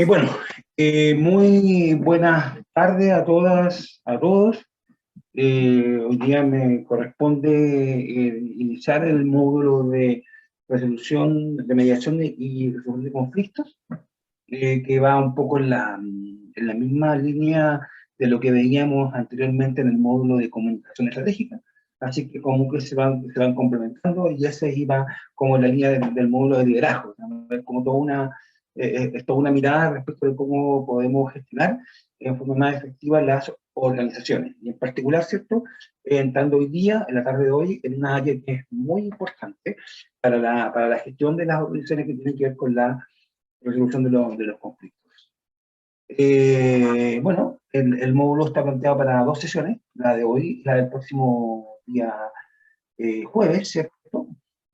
Bueno, muy buenas tardes a todas, a todos. Hoy día me corresponde iniciar el módulo de resolución, de mediación y resolución de conflictos, que va un poco en la misma línea de lo que veíamos anteriormente en el módulo de comunicación estratégica. Así que como que se van complementando y ese iba como la línea del módulo de liderazgo, ¿no? Es como es toda una mirada respecto de cómo podemos gestionar en forma más efectiva las organizaciones. Y en particular, ¿cierto? Entrando hoy día, en la tarde de hoy, en una área que es muy importante para la gestión de las organizaciones que tienen que ver con la resolución de los conflictos. Bueno, el módulo está planteado para dos sesiones, la de hoy y la del próximo día jueves, ¿cierto?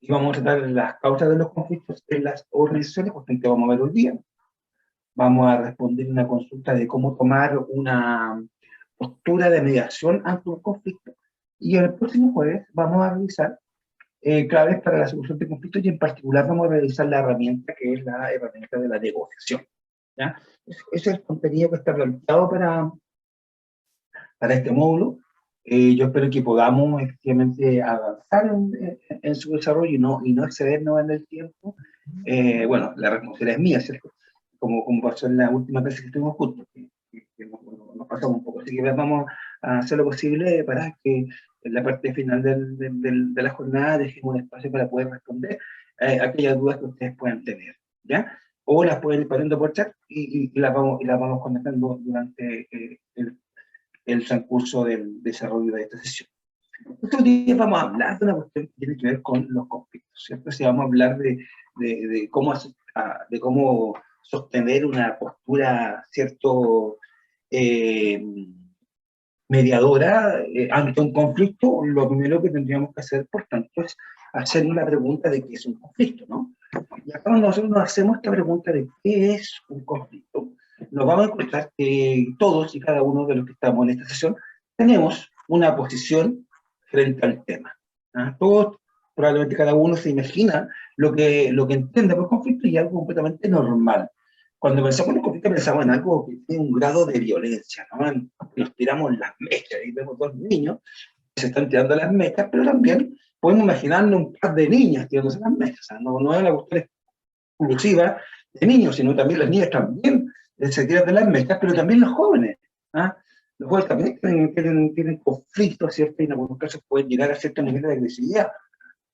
Y vamos a tratar las causas de los conflictos en las organizaciones, por ejemplo, vamos a ver hoy día. Vamos a responder una consulta de cómo tomar una postura de mediación ante un conflicto. Y el próximo jueves vamos a revisar claves para la solución de conflictos y en particular vamos a revisar la herramienta que es la herramienta de la negociación. ¿Ya? Ese es el contenido que está planteado para este módulo. Yo espero que podamos efectivamente avanzar en su desarrollo y no excedernos en el tiempo. Bueno, la responsabilidad es mía, ¿cierto? Como pasó en la última clase que estuvimos juntos, que nos pasamos un poco. Así que vamos a hacer lo posible para que en la parte final de la jornada dejemos un espacio para poder responder aquellas dudas que ustedes puedan tener, ¿ya? O las pueden ir poniendo por chat y las vamos comentando durante el transcurso del desarrollo de esta sesión. Estos días vamos a hablar de una cuestión que tiene que ver con los conflictos, ¿cierto? Si vamos a hablar de cómo sostener una postura, ¿cierto? Eh, mediadora ante un conflicto, lo primero que tendríamos que hacer, por tanto, es hacernos la pregunta de qué es un conflicto, ¿no? Y acá nosotros nos hacemos esta pregunta de qué es un conflicto. Nos vamos a encontrar que todos y cada uno de los que estamos en esta sesión tenemos una posición frente al tema. ¿Ah? Todos, probablemente cada uno se imagina lo que entiende por conflicto y algo completamente normal. Cuando pensamos en conflicto pensamos en algo que tiene un grado de violencia, ¿no? Nos tiramos las mechas y vemos dos niños que se están tirando las mechas, pero también podemos imaginarnos un par de niñas tirándose las mechas. O sea, no es una cuestión exclusiva de niños, sino también las niñas también se tiran de las mechas, pero también los jóvenes. ¿Ah? Los jóvenes también tienen conflictos, ¿cierto? Y en algunos casos pueden llegar a cierto nivel de agresividad.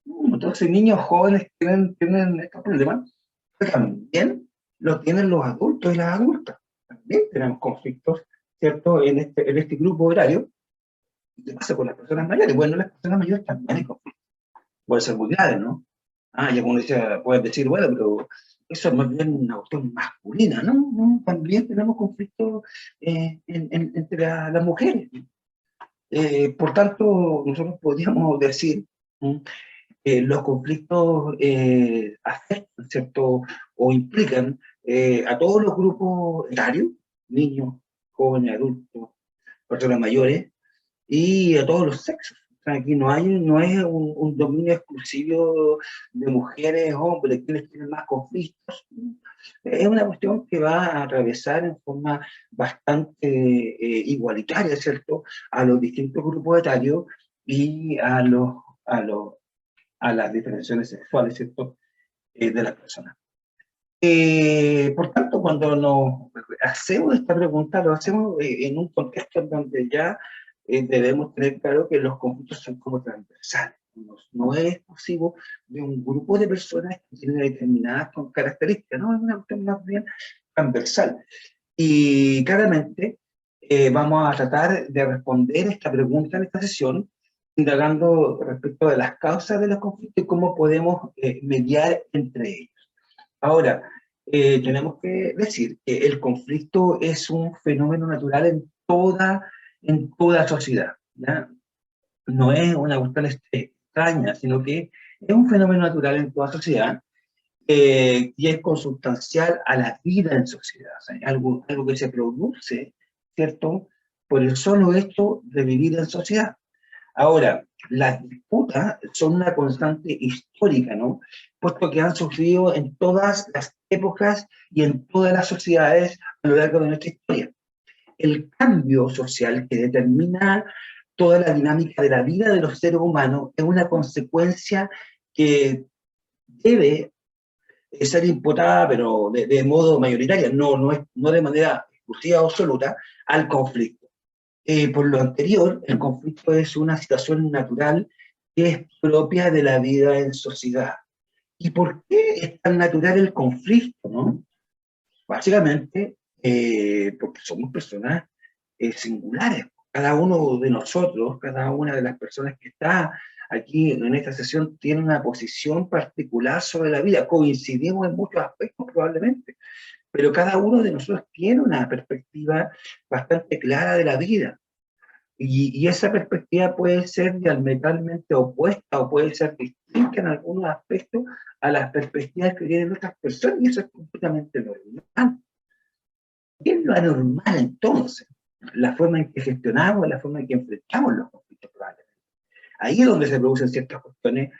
Entonces, niños jóvenes tienen estos problemas, pero también lo tienen los adultos y las adultas. También tenemos conflictos, ¿cierto? En este grupo horario. ¿Qué pasa con las personas mayores? Bueno, las personas mayores también hay conflictos. Puede ser muy grave, ¿no? Y algunos pueden decir, bueno, pero eso es más bien una cuestión masculina, ¿no? No, también tenemos conflictos entre las mujeres. Por tanto, nosotros podríamos decir los conflictos afectan, ¿cierto? O implican a todos los grupos etarios, niños, jóvenes, adultos, personas mayores, y a todos los sexos. O sea, aquí no es un dominio exclusivo de mujeres, hombres, quienes tienen más conflictos. Es una cuestión que va a atravesar en forma bastante igualitaria, ¿cierto?, a los distintos grupos etarios y a los a las diferenciaciones sexuales, ¿cierto?, de las personas. Por tanto, cuando nos hacemos esta pregunta, lo hacemos en un contexto en donde ya debemos tener claro que los conflictos son como transversales. No es exclusivo de un grupo de personas que tienen determinadas características, no, es una cuestión más bien transversal. Y claramente vamos a tratar de responder esta pregunta en esta sesión, indagando respecto de las causas de los conflictos y cómo podemos mediar entre ellos. Ahora, tenemos que decir que el conflicto es un fenómeno natural en toda sociedad, ¿ya? No es una cuestión extraña, sino que es un fenómeno natural en toda sociedad y es consubstancial a la vida en sociedad. O sea, algo que se produce, ¿cierto?, por el solo hecho de vivir en sociedad. Ahora, las disputas son una constante histórica, ¿no?, puesto que han sufrido en todas las épocas y en todas las sociedades a lo largo de nuestra historia. El cambio social que determina toda la dinámica de la vida de los seres humanos es una consecuencia que debe ser imputada, pero de modo mayoritario, no de manera exclusiva o absoluta, al conflicto. Por lo anterior, el conflicto es una situación natural que es propia de la vida en sociedad. ¿Y por qué es tan natural el conflicto, no? Básicamente, porque somos personas singulares. Cada uno de nosotros, cada una de las personas que está aquí en esta sesión tiene una posición particular sobre la vida. Coincidimos en muchos aspectos probablemente, pero cada uno de nosotros tiene una perspectiva bastante clara de la vida. Y esa perspectiva puede ser diametralmente opuesta o puede ser distinta en algunos aspectos a las perspectivas que tienen otras personas, y eso es completamente normal. ¿Qué es lo anormal entonces? La forma en que gestionamos, la forma en que enfrentamos los conflictos probablemente. Ahí es donde se producen ciertas cuestiones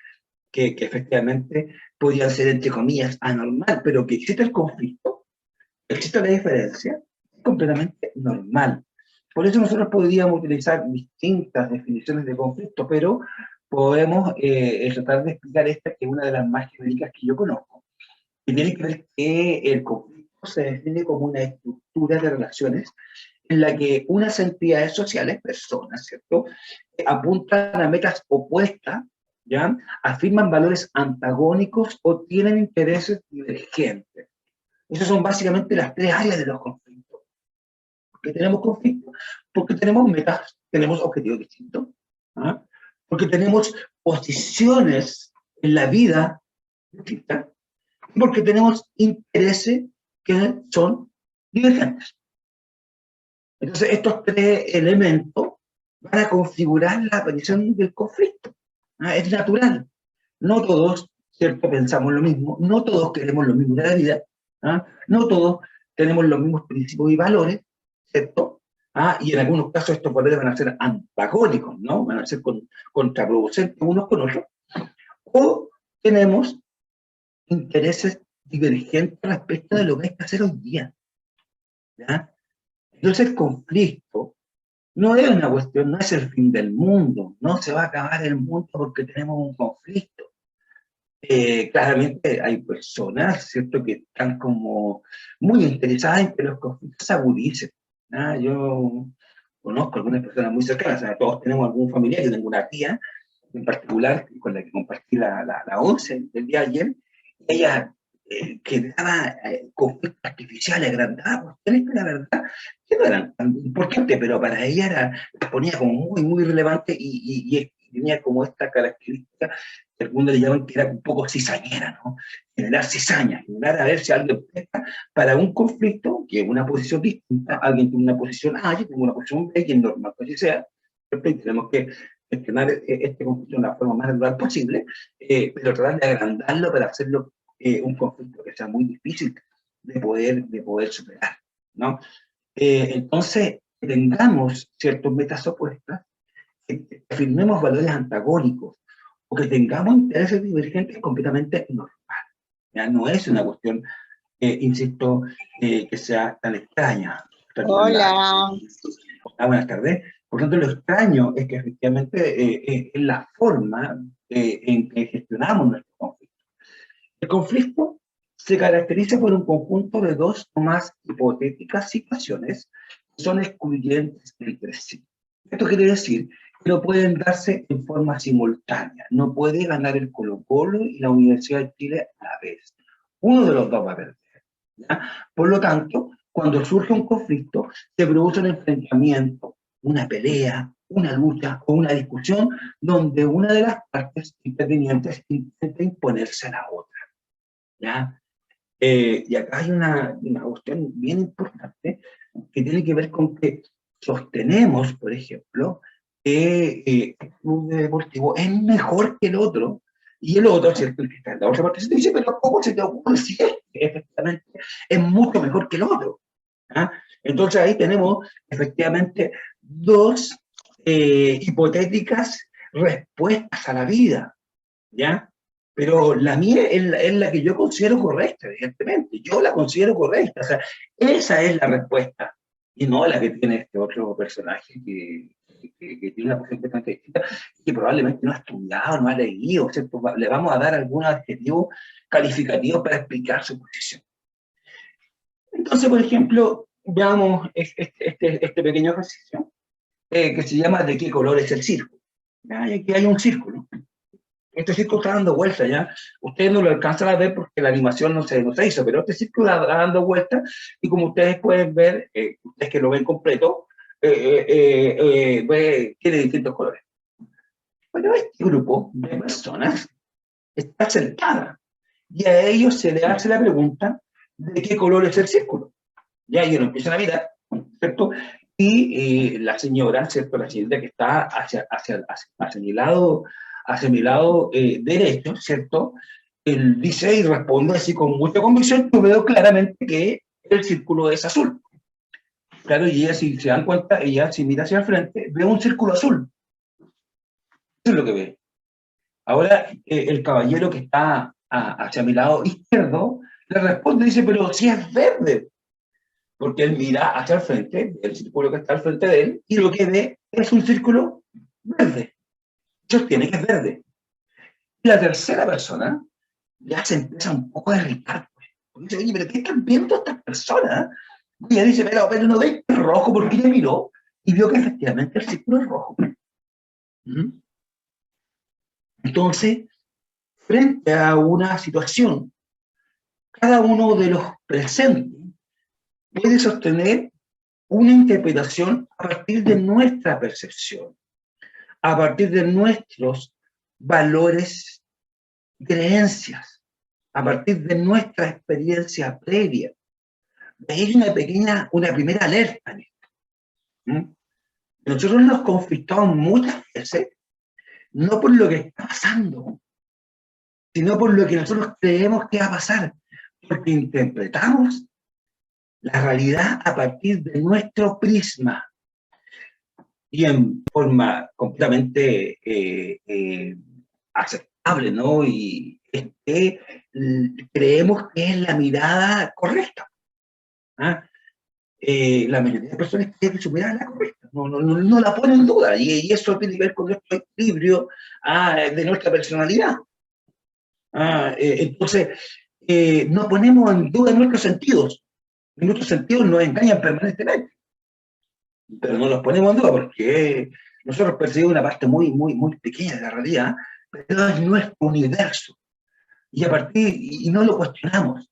que efectivamente podrían ser, entre comillas, anormal, pero que existe el conflicto, existe la diferencia, es completamente normal. Por eso nosotros podríamos utilizar distintas definiciones de conflicto, pero podemos tratar de explicar esta, que es una de las más genéricas que yo conozco, que tiene que ver que el conflicto se define como una estructura de relaciones en la que unas entidades sociales, personas, ¿cierto?, apuntan a metas opuestas, ¿ya?, afirman valores antagónicos o tienen intereses divergentes. Esas son básicamente las tres áreas de los conflictos. ¿Por qué tenemos conflictos? Porque tenemos metas, tenemos objetivos distintos, ¿ah? Porque tenemos posiciones en la vida distintas, y porque tenemos intereses que son divergentes. Entonces, estos tres elementos van a configurar la aparición del conflicto. ¿Ah? Es natural. No todos, ¿cierto?, pensamos lo mismo, no todos queremos lo mismo de la vida, ¿ah? No todos tenemos los mismos principios y valores, ¿cierto? ¿Ah? Y en algunos casos estos valores van a ser antagónicos, ¿no? Van a ser contraproducentes unos con otros. O tenemos intereses divergentes respecto de lo que hay que hacer hoy día, ¿ya? Entonces el conflicto no es una cuestión, no es el fin del mundo, no se va a acabar el mundo porque tenemos un conflicto. Claramente hay personas, ¿cierto?, que están como muy interesadas en que los conflictos se agudicen. ¿Ah? Yo conozco algunas personas muy cercanas, o sea, todos tenemos algún familiar, yo tengo una tía en particular con la que compartí la once del día de ayer. Ella generaba conflictos artificiales, agrandadas, cuestiones que la verdad que no eran tan importantes, pero para ella la ponía como muy, muy relevante y tenía como esta característica que algunos le llaman que era un poco cizañera, ¿no? Generar cizaña, generar a ver si alguien pesca para un conflicto, que es una posición distinta, alguien tiene una posición A, yo tengo una posición B, y es normal que así sea, ¿cierto? Y tenemos que gestionar este conflicto de la forma más natural posible, pero tratar de agrandarlo para hacerlo un conflicto que sea muy difícil de poder superar, ¿no? Entonces, tengamos ciertas metas opuestas, que afirmemos valores antagónicos o que tengamos intereses divergentes es completamente normal. ¿Ya? No es una cuestión, insisto, que sea tan extraña. Hola. Buenas tardes. Por tanto, lo extraño es que efectivamente es la forma en que gestionamos nuestro conflicto. El conflicto se caracteriza por un conjunto de dos o más hipotéticas situaciones que son excluyentes entre sí. Esto quiere decir que no pueden darse en forma simultánea. No puede ganar el Colo-Colo y la Universidad de Chile a la vez. Uno de los dos va a perder, ¿ya? Por lo tanto, cuando surge un conflicto, se produce un enfrentamiento, una pelea, una lucha o una discusión donde una de las partes intervinientes intenta imponerse a la otra, ¿ya? Y acá hay una cuestión bien importante que tiene que ver con que sostenemos, por ejemplo, que el club deportivo es mejor que el otro, y el otro, ¿cierto?, el que está en la otra parte, se te dice, pero ¿cómo se te ocurre si efectivamente es mucho mejor que el otro? ¿Ah? Entonces ahí tenemos efectivamente dos hipotéticas respuestas a la vida, ¿ya? pero la mía es la que yo considero correcta, evidentemente. Yo la considero correcta. O sea, esa es la respuesta. Y no la que tiene este otro personaje que tiene una posición completamente distinta, que probablemente no ha estudiado, no ha leído, ¿cierto? Le vamos a dar algunos adjetivos calificativos para explicar su posición. Entonces, por ejemplo, veamos este pequeño ejercicio que se llama ¿de qué color es el círculo? ¿Ya? Y aquí hay un círculo. Este círculo está dando vueltas, ¿ya? Ustedes no lo alcanzan a ver porque la animación no se hizo, pero este círculo está dando vueltas y como ustedes pueden ver, ustedes que lo ven completo, tiene distintos colores. Bueno, este grupo de personas está sentada y a ellos se les hace la pregunta de qué color es el círculo. Ya ellos lo empiezan a mirar, ¿cierto? Y la señora, ¿cierto? La señora que está hacia mi lado derecho, ¿cierto? Él dice y responde así con mucha convicción, yo veo claramente que el círculo es azul. Claro, y ella, si se dan cuenta, ella si mira hacia el frente, ve un círculo azul. Eso es lo que ve. Ahora, el caballero que está hacia mi lado izquierdo, le responde y dice, pero si es verde. Porque él mira hacia el frente, el círculo que está al frente de él, y lo que ve es un círculo verde. Sostiene que es verde. Y la tercera persona ya se empieza un poco a irritar. Pues. Porque dice, oye, pero ¿qué están viendo estas personas? Y ella dice, pero no ve rojo, porque ella miró y vio que efectivamente el círculo es rojo. ¿Mm? Entonces, frente a una situación, cada uno de los presentes puede sostener una interpretación a partir de nuestra percepción, a partir de nuestros valores y creencias, a partir de nuestra experiencia previa. Hay una primera alerta. ¿Mm? Nosotros nos conflictamos muchas veces, no por lo que está pasando, sino por lo que nosotros creemos que va a pasar, porque interpretamos la realidad a partir de nuestro prisma y en forma completamente aceptable, ¿no? Y creemos que es la mirada correcta. ¿Ah? La mayoría de personas creen que su mirada es la correcta, no la ponen en duda, y eso tiene que ver con nuestro equilibrio de nuestra personalidad. Entonces, no ponemos en duda nuestros sentidos nos engañan permanentemente, pero no los ponemos en duda porque nosotros percibimos una parte muy pequeña de la realidad, pero es nuestro universo, y no lo cuestionamos.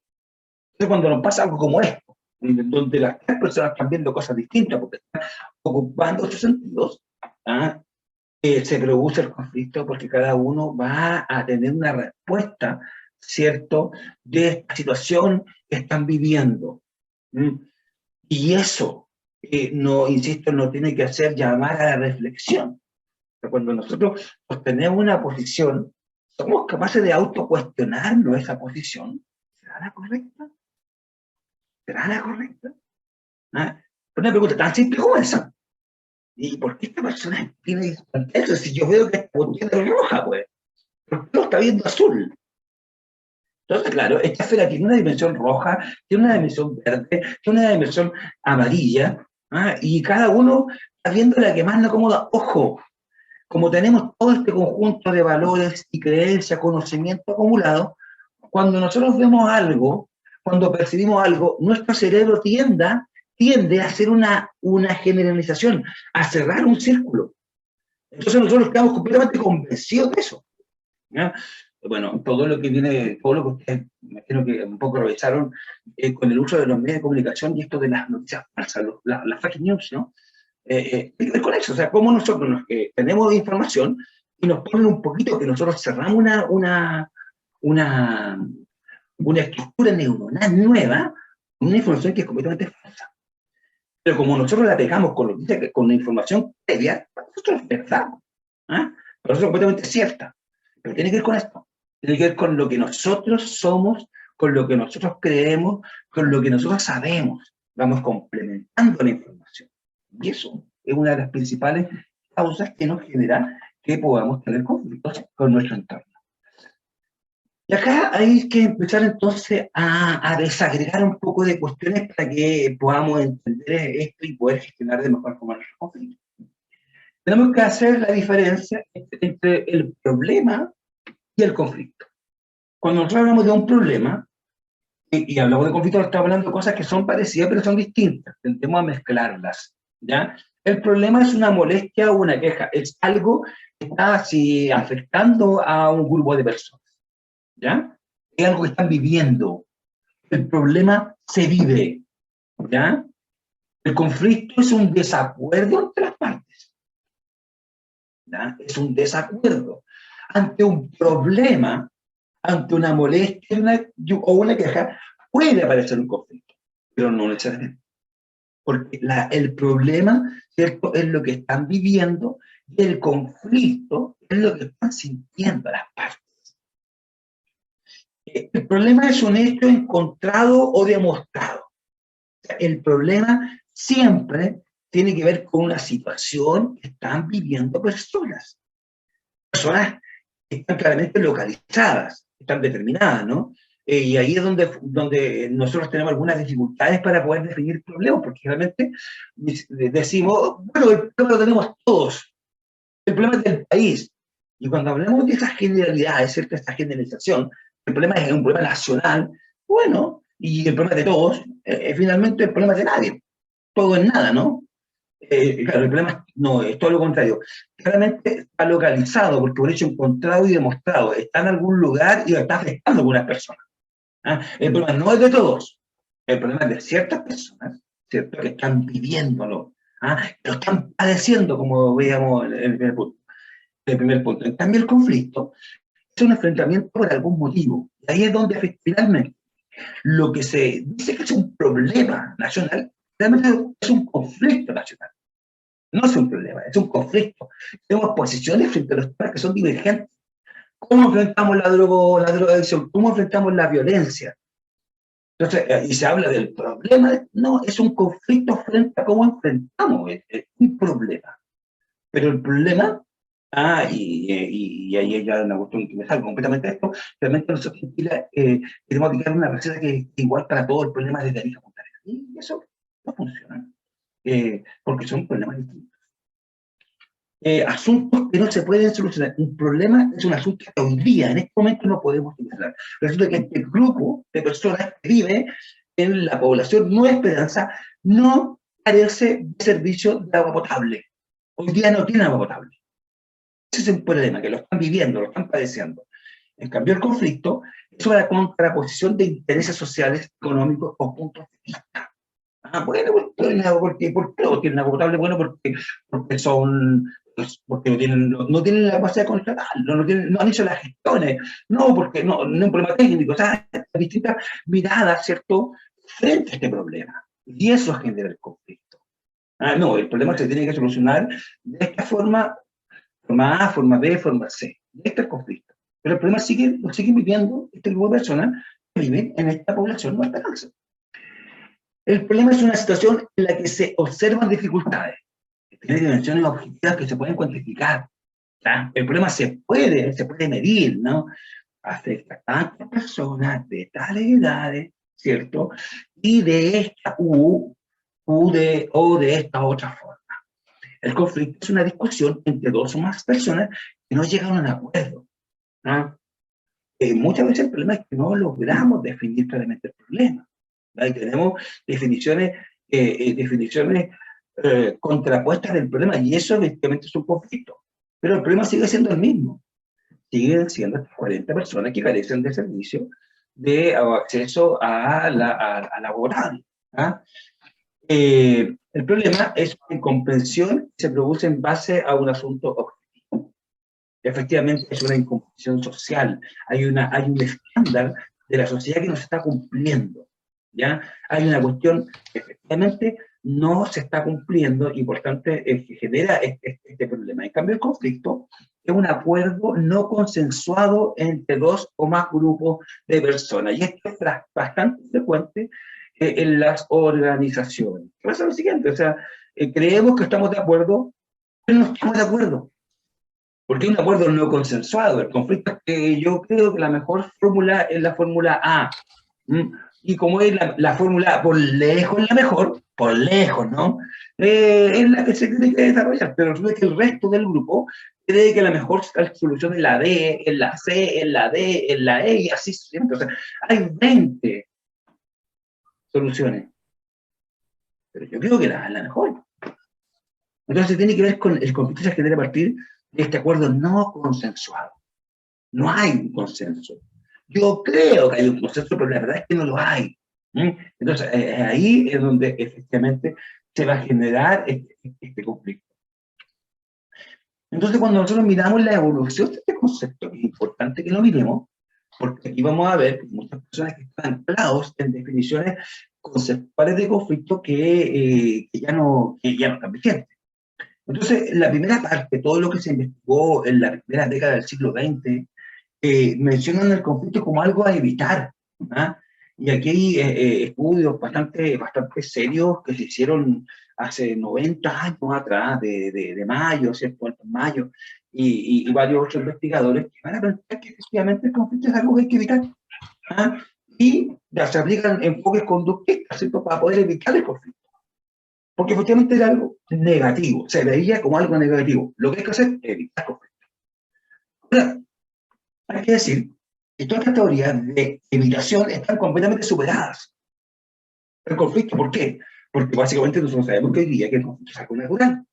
Entonces, cuando nos pasa algo como esto, donde las tres personas están viendo cosas distintas porque están ocupando sus sentidos, se produce el conflicto porque cada uno va a tener una respuesta, ¿cierto?, de esta situación que están viviendo. Y eso, no, insisto, no tiene que hacer llamar a la reflexión. Cuando nosotros sostenemos una posición, somos capaces de autocuestionarnos esa posición. ¿Será la correcta? ¿Será la correcta? Una pregunta tan simple como esa. ¿Y por qué esta persona tiene eso? Si yo veo que esta cuestión es roja, pues. ¿Por qué lo está viendo azul? Entonces, claro, esta esfera tiene una dimensión roja, tiene una dimensión verde, tiene una dimensión amarilla, y cada uno está viendo la que más le acomoda. Ojo, como tenemos todo este conjunto de valores y creencias, conocimiento acumulado, cuando nosotros vemos algo, cuando percibimos algo, nuestro cerebro tiende a hacer una generalización, a cerrar un círculo. Entonces nosotros quedamos completamente convencidos de eso. ¿Ya? Bueno, todo lo que ustedes, imagino que un poco revisaron con el uso de los medios de comunicación y esto de las noticias falsas, las fake news, ¿no? Con eso, o sea, cómo nosotros tenemos información y nos ponen un poquito que nosotros cerramos una estructura neuronal nueva con una información que es completamente falsa. Pero como nosotros la pegamos con la información previa, para nosotros es verdad. Para nosotros es completamente cierta. Pero tiene que ver con esto. Tiene que ver con lo que nosotros somos, con lo que nosotros creemos, con lo que nosotros sabemos. Vamos complementando la información. Y eso es una de las principales causas que nos genera que podamos tener conflictos con nuestro entorno. Y acá hay que empezar entonces a desagregar un poco de cuestiones para que podamos entender esto y poder gestionar de mejor forma los conflictos. Tenemos que hacer la diferencia entre el problema y el conflicto. Cuando nosotros hablamos de un problema, y hablamos de conflicto, estamos hablando de cosas que son parecidas pero son distintas, tendemos a mezclarlas, ¿ya? El problema es una molestia o una queja, es algo que está así afectando a un grupo de personas, ¿ya? Es algo que están viviendo. El problema se vive, ¿ya? El conflicto es un desacuerdo entre las partes, ¿ya? Es un desacuerdo. Ante un problema, ante una molestia o una queja, puede aparecer un conflicto, pero no necesariamente. Porque el problema, ¿cierto?, es lo que están viviendo y el conflicto es lo que están sintiendo las partes. El problema es un hecho encontrado o demostrado. El problema siempre tiene que ver con una situación que están viviendo personas. Personas que están claramente localizadas, están determinadas, ¿no? Y ahí es donde nosotros tenemos algunas dificultades para poder definir problemas, porque realmente decimos, bueno, el problema lo tenemos todos, el problema es del país. Y cuando hablamos de esas generalidades, ¿cierto? Esta generalización, el problema es un problema nacional, bueno, y el problema es de todos, finalmente el problema es de nadie, todo es nada, ¿no? Claro, el problema no, es todo lo contrario. Claramente está localizado, porque por hecho encontrado y demostrado, está en algún lugar y está afectando a algunas personas. ¿Ah? El problema no es de todos, el problema es de ciertas personas, ¿cierto?, que están viviéndolo, ¿ah?, que lo están padeciendo, como veíamos en el primer punto. En cambio, el conflicto es un enfrentamiento por algún motivo. Y ahí es donde finalmente lo que se dice que es un problema nacional, realmente es un conflicto nacional. No es un problema, es un conflicto. Tenemos posiciones frente a los temas que son divergentes. ¿Cómo enfrentamos la drogadicción? ¿Cómo enfrentamos la violencia? Entonces, y se habla del problema, no, es un conflicto frente a cómo enfrentamos un problema. Pero el problema, y ahí hay una cuestión que me sale completamente de esto, realmente nosotros en Chile queremos aplicar una receta que es igual para todo el problema de Arica Punta Arenas. Y eso no funciona, porque son problemas distintos. Asuntos que no se pueden solucionar. Un problema es un asunto que hoy día, en este momento, no podemos solucionar. Resulta que este grupo de personas que vive en la población Nueva Esperanza no carece de servicio de agua potable. Hoy día no tiene agua potable. Ese es un problema, que lo están viviendo, lo están padeciendo. En cambio, el conflicto es una contraposición de intereses sociales, económicos o puntos de vista. Bueno, ¿por qué no tienen agua potable? Bueno, porque son, porque no tienen la capacidad de contratarlo, no han hecho las gestiones, no, porque no es un problema técnico, o sea, distintas miradas, ¿cierto?, frente a este problema. Y eso genera el conflicto. No, el problema se tiene que solucionar de esta forma A, forma B, forma C. Este es el conflicto. Pero el problema lo siguen viviendo este grupo de personas que viven en esta población Nueva Esperanza. El problema es una situación en la que se observan dificultades, que tiene dimensiones objetivas que se pueden cuantificar. ¿Ya? El problema se puede medir, ¿no? Afecta a tantas personas de tales edades, ¿cierto? Y de esta o de esta otra forma. El conflicto es una discusión entre dos o más personas que no llegan a un acuerdo, ¿no? Muchas veces el problema es que no logramos definir claramente el problema, ¿no? Y tenemos definiciones contrapuestas del problema, y eso efectivamente es un conflicto. Pero el problema sigue siendo el mismo. Siguen siendo estas 40 personas que carecen de servicio de acceso a la laboral. ¿Ah? El problema es que incomprensión se produce en base a un asunto objetivo. Efectivamente, es una incomprensión social. Hay un estándar de la sociedad que no se está cumpliendo. ¿Ya? Hay una cuestión que efectivamente no se está cumpliendo y por tanto genera este problema. En cambio, el conflicto es un acuerdo no consensuado entre dos o más grupos de personas. Y esto es bastante frecuente en las organizaciones. Pasa lo siguiente, o sea, creemos que estamos de acuerdo, pero no estamos de acuerdo. Porque es un acuerdo no consensuado. El conflicto es que yo creo que la mejor fórmula es la fórmula A. ¿Mm? Y como es la fórmula A, por lejos la mejor, por lejos, ¿no? Es la que se tiene que desarrollar, pero resulta que el resto del grupo cree que la mejor solución es la D, es la C, es la D, es la E, y así siempre. O sea, hay 20 soluciones, pero yo creo que la mejor. Entonces tiene que ver con el conflicto que genera a partir de este acuerdo no consensuado. No hay un consenso. Yo creo que hay un consenso, pero la verdad es que no lo hay. ¿Mm? Entonces, ahí es donde efectivamente se va a generar este conflicto. Entonces, cuando nosotros miramos la evolución de este concepto, es importante que lo miremos, porque aquí vamos a ver muchas personas que están anclados en definiciones conceptuales de conflicto que ya no están vigentes. Entonces, la primera parte, todo lo que se investigó en la primera década del siglo XX, mencionan el conflicto como algo a evitar. ¿Ah? Y aquí hay estudios bastante serios que se hicieron hace 90 años atrás, de Mayo, ¿cierto? Mayo, y varios otros investigadores que van a plantear que efectivamente el conflicto es algo que hay que evitar. ¿Ah? Y ya se aplican enfoques conductistas, ¿cierto? Para poder evitar el conflicto. Porque efectivamente era algo negativo, se veía como algo negativo. Lo que hay que hacer es evitar conflicto. Ahora, hay que decir que todas estas teorías de evitación están completamente superadas. El conflicto, ¿por qué? Porque básicamente nosotros sabemos que hoy día que el conflicto es algo natural.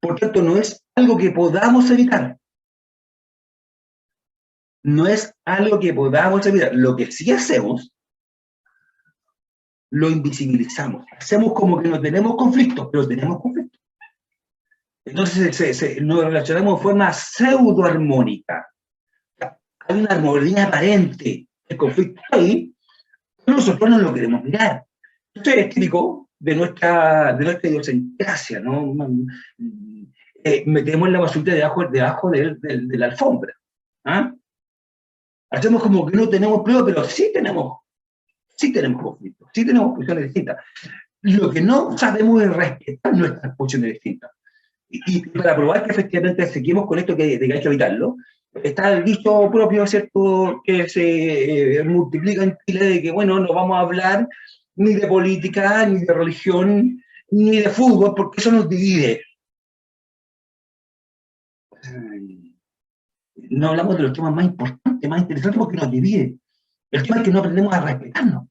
Por tanto, no es algo que podamos evitar. No es algo que podamos evitar. Lo que sí hacemos, lo invisibilizamos. Hacemos como que no tenemos conflicto, pero tenemos conflicto. Entonces nos relacionamos de forma pseudoarmónica. Hay una armonía aparente. El conflicto ahí, pero nosotros no lo queremos mirar. Esto es típico de nuestra idiosincrasia, ¿no? Metemos la basura debajo de la alfombra. ¿Ah? Hacemos como que no tenemos prueba, pero sí tenemos conflictos, sí tenemos posiciones distintas. Lo que no sabemos es respetar nuestras posiciones distintas. Y para probar que efectivamente seguimos con esto que hay que evitarlo, está el dicho propio, ¿cierto?, que se multiplica en Chile de que, bueno, no vamos a hablar ni de política, ni de religión, ni de fútbol, porque eso nos divide. No hablamos de los temas más importantes, más interesantes, porque nos divide. El tema es que no aprendemos a respetarnos.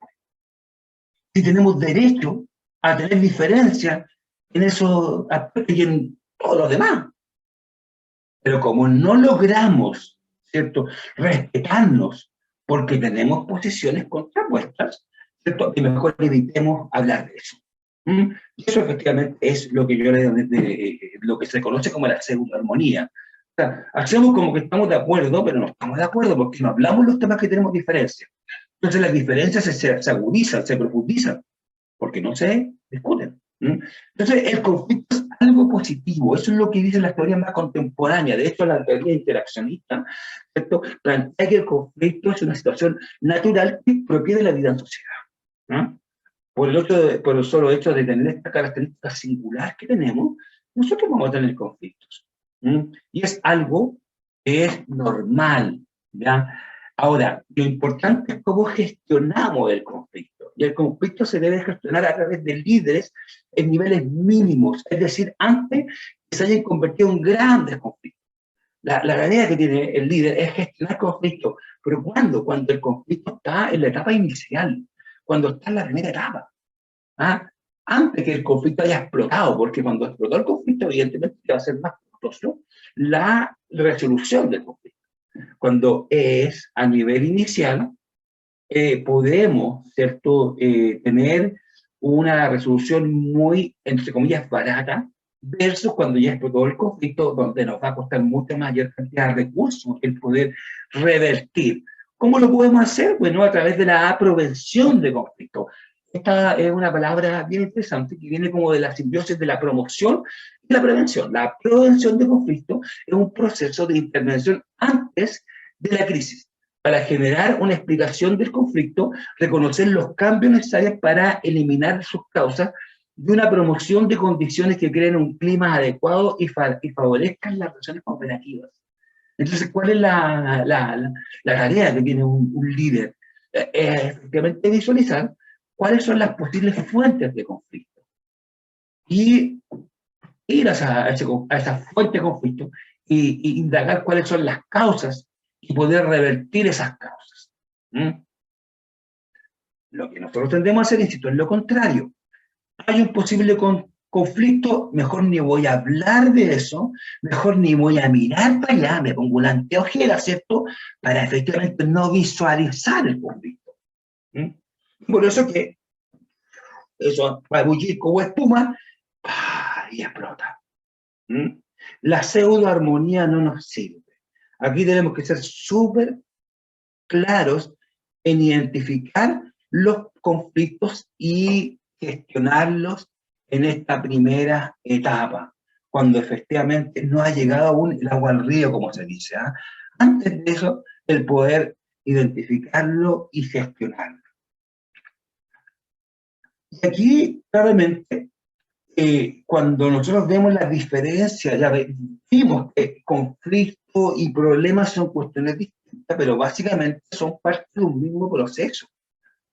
Si tenemos derecho a tener diferencias en esos aspectos y en todos los demás. Pero como no logramos, ¿cierto?, respetarnos porque tenemos posiciones contrapuestas, ¿cierto?, que mejor evitemos hablar de eso. ¿Mm? Y eso efectivamente es lo que lo que se conoce como la pseudoarmonía. O sea, hacemos como que estamos de acuerdo, pero no estamos de acuerdo porque no hablamos los temas que tenemos diferencias. Entonces las diferencias se agudizan, se profundizan, porque no se discuten. ¿Mm? Entonces el conflicto es algo positivo, eso es lo que dicen las teorías más contemporáneas. De hecho, la teoría interaccionista, ¿cierto?, plantea que el conflicto es una situación natural que propia de la vida en sociedad. ¿No? Por el solo hecho de tener esta característica singular que tenemos, nosotros vamos a tener conflictos. ¿Mm? Y es algo que es normal, ¿ya? Ahora, lo importante es cómo gestionamos el conflicto. Y el conflicto se debe gestionar a través de líderes en niveles mínimos, es decir, antes que se hayan convertido en grandes conflictos. La tarea que tiene el líder es gestionar conflictos. ¿Pero cuándo? Cuando el conflicto está en la etapa inicial, cuando está en la primera etapa. ¿Ah? Antes que el conflicto haya explotado, porque cuando explotó el conflicto, evidentemente va a ser más costoso la resolución del conflicto. Cuando es a nivel inicial, podemos, ¿cierto?, tener una resolución muy, entre comillas, barata, versus cuando ya explotó el conflicto, donde nos va a costar mucha mayor cantidad de recursos el poder revertir. ¿Cómo lo podemos hacer? Bueno, a través de la prevención de conflictos. Esta es una palabra bien interesante que viene como de la simbiosis de la promoción y la prevención. La prevención de conflictos es un proceso de intervención antes de la crisis, para generar una explicación del conflicto, reconocer los cambios necesarios para eliminar sus causas de una promoción de condiciones que creen un clima adecuado y favorezcan las relaciones operativas. Entonces, ¿cuál es la tarea que tiene un líder? Es efectivamente visualizar cuáles son las posibles fuentes de conflicto y ir a esa fuente de conflicto y indagar cuáles son las causas y poder revertir esas causas. ¿Mm? Lo que nosotros tendemos a hacer, insisto, es lo contrario. Hay un posible conflicto, mejor ni voy a hablar de eso, mejor ni voy a mirar para allá, me pongo una anteojera, ¿cierto? Para efectivamente no visualizar el conflicto. ¿Mm? Por eso que eso va a bullir como espuma y explota. ¿Mm? La pseudoarmonía no nos sirve. Aquí tenemos que ser súper claros en identificar los conflictos y gestionarlos en esta primera etapa, cuando efectivamente no ha llegado aún el agua al río, como se dice. ¿Ah? Antes de eso, el poder identificarlo y gestionarlo. Y aquí, claramente, cuando nosotros vemos la diferencia, ya vimos que conflicto y problemas son cuestiones distintas, pero básicamente son parte de un mismo proceso.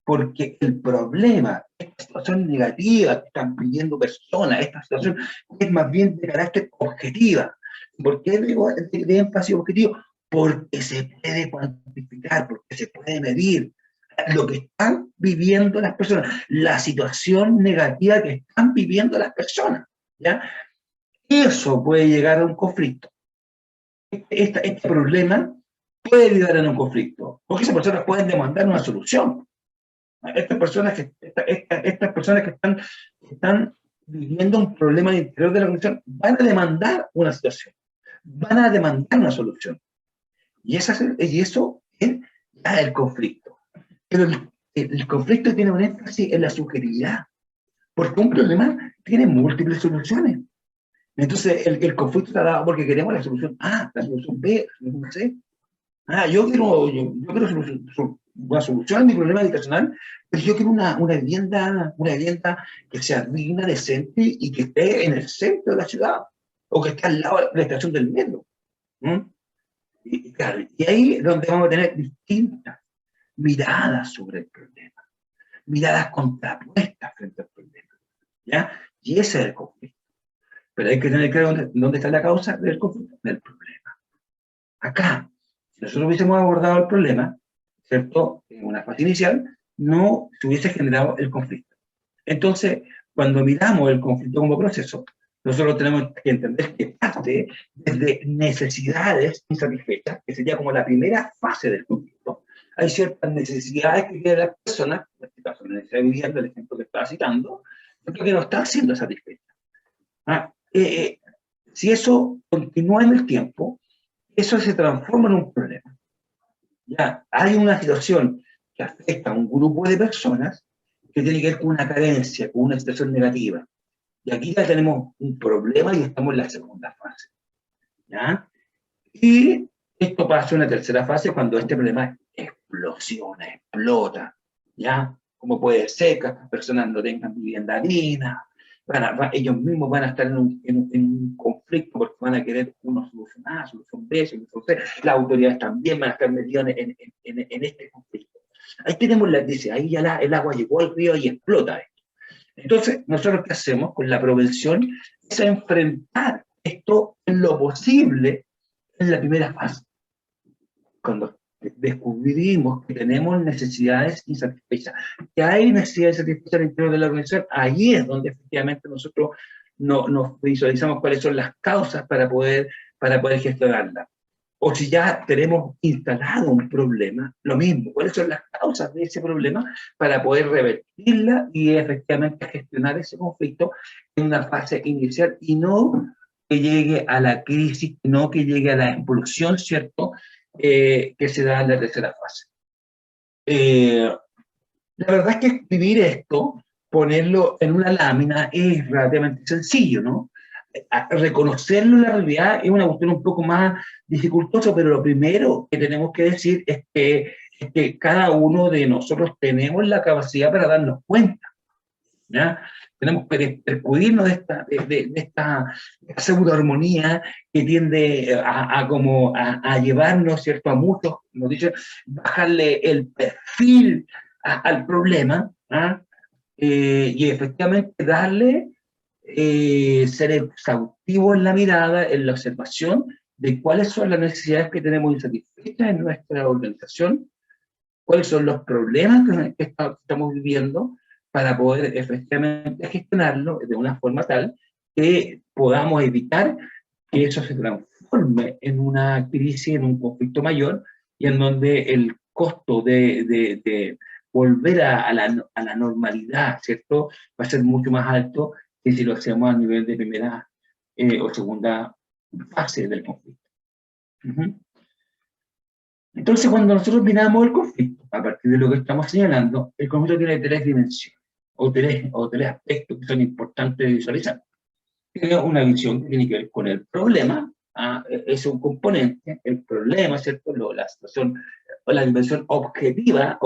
Porque el problema, esta situación negativa que están pidiendo personas, esta situación es más bien de carácter objetiva. ¿Por qué digo de énfasis objetivo? Porque se puede cuantificar, porque se puede medir lo que están viviendo las personas, la situación negativa que están viviendo las personas. ¿Ya? Eso puede llegar a un conflicto. Este problema puede llegar a un conflicto, porque esas personas pueden demandar una solución. Estas personas que están viviendo un problema al interior de la organización van a demandar una situación, van a demandar una solución. Y eso es ya el conflicto. Pero el conflicto tiene un énfasis en la subjetividad, porque un problema tiene múltiples soluciones. Entonces, el conflicto está dado porque queremos la solución A, la solución B, la solución C. Yo quiero una solución a mi problema habitacional, pero yo quiero una vivienda que sea digna, decente y que esté en el centro de la ciudad, o que esté al lado de la estación del metro. ¿Mm? Claro, y ahí es donde vamos a tener distintas miradas sobre el problema, miradas contrapuestas frente al problema. ¿Ya? Y ese es el conflicto. Pero hay que tener claro dónde está la causa del conflicto, del problema. Acá, si nosotros hubiésemos abordado el problema, ¿cierto? En una fase inicial, no se hubiese generado el conflicto. Entonces, cuando miramos el conflicto como proceso, nosotros tenemos que entender que parte desde necesidades insatisfechas, que sería como la primera fase del conflicto. Hay ciertas necesidades que tiene la persona, en este caso la necesidad de vivienda, el ejemplo que estaba citando, que no está siendo satisfecha. Si eso continúa en el tiempo, eso se transforma en un problema. Ya hay una situación que afecta a un grupo de personas que tiene que ver con una carencia, con una situación negativa. Y aquí ya tenemos un problema y estamos en la segunda fase. ¿Ya? Y esto pasa a una tercera fase cuando este problema explosiona, explota. ¿Ya? Como puede ser que estas personas no tengan vivienda digna, ellos mismos van a estar en un conflicto porque van a querer uno solución A, solución B, solución C. Las autoridades también van a estar metidas en este conflicto. Ahí tenemos la dice, ahí ya el agua llegó al río y explota esto. Entonces, nosotros qué hacemos con la prevención es enfrentar esto en lo posible en la primera fase. Cuando descubrimos que tenemos necesidades insatisfechas, que hay necesidades insatisfechas al interior de la organización, ahí es donde efectivamente nosotros nos visualizamos cuáles son las causas para poder gestionarlas. O si ya tenemos instalado un problema, lo mismo, cuáles son las causas de ese problema para poder revertirla y efectivamente gestionar ese conflicto en una fase inicial y no que llegue a la crisis, no que llegue a la explosión, ¿cierto?, que se da en la tercera fase. La verdad es que escribir esto, ponerlo en una lámina, es relativamente sencillo, ¿no? Reconocerlo en la realidad es una cuestión un poco más dificultosa, pero lo primero que tenemos que decir es que cada uno de nosotros tenemos la capacidad para darnos cuenta. ¿ya? Tenemos que percudirnos de esta pseudo-armonía que tiende a llevarnos, ¿cierto?, a muchos, nos dicen, bajarle el perfil al problema, ¿ah? Y efectivamente darle, ser exhaustivo en la mirada, en la observación de cuáles son las necesidades que tenemos insatisfechas en nuestra organización, cuáles son los problemas que estamos viviendo, para poder efectivamente gestionarlo de una forma tal que podamos evitar que eso se transforme en una crisis, en un conflicto mayor, y en donde el costo de volver a la normalidad, ¿cierto?, va a ser mucho más alto que si lo hacemos a nivel de primera o segunda fase del conflicto. Entonces, cuando nosotros miramos el conflicto, a partir de lo que estamos señalando, el conflicto tiene tres dimensiones, o tres aspectos que son importantes de visualizar. Tiene una visión que tiene que ver con el problema, es un componente, el problema, ¿cierto?, la situación, o la dimensión objetiva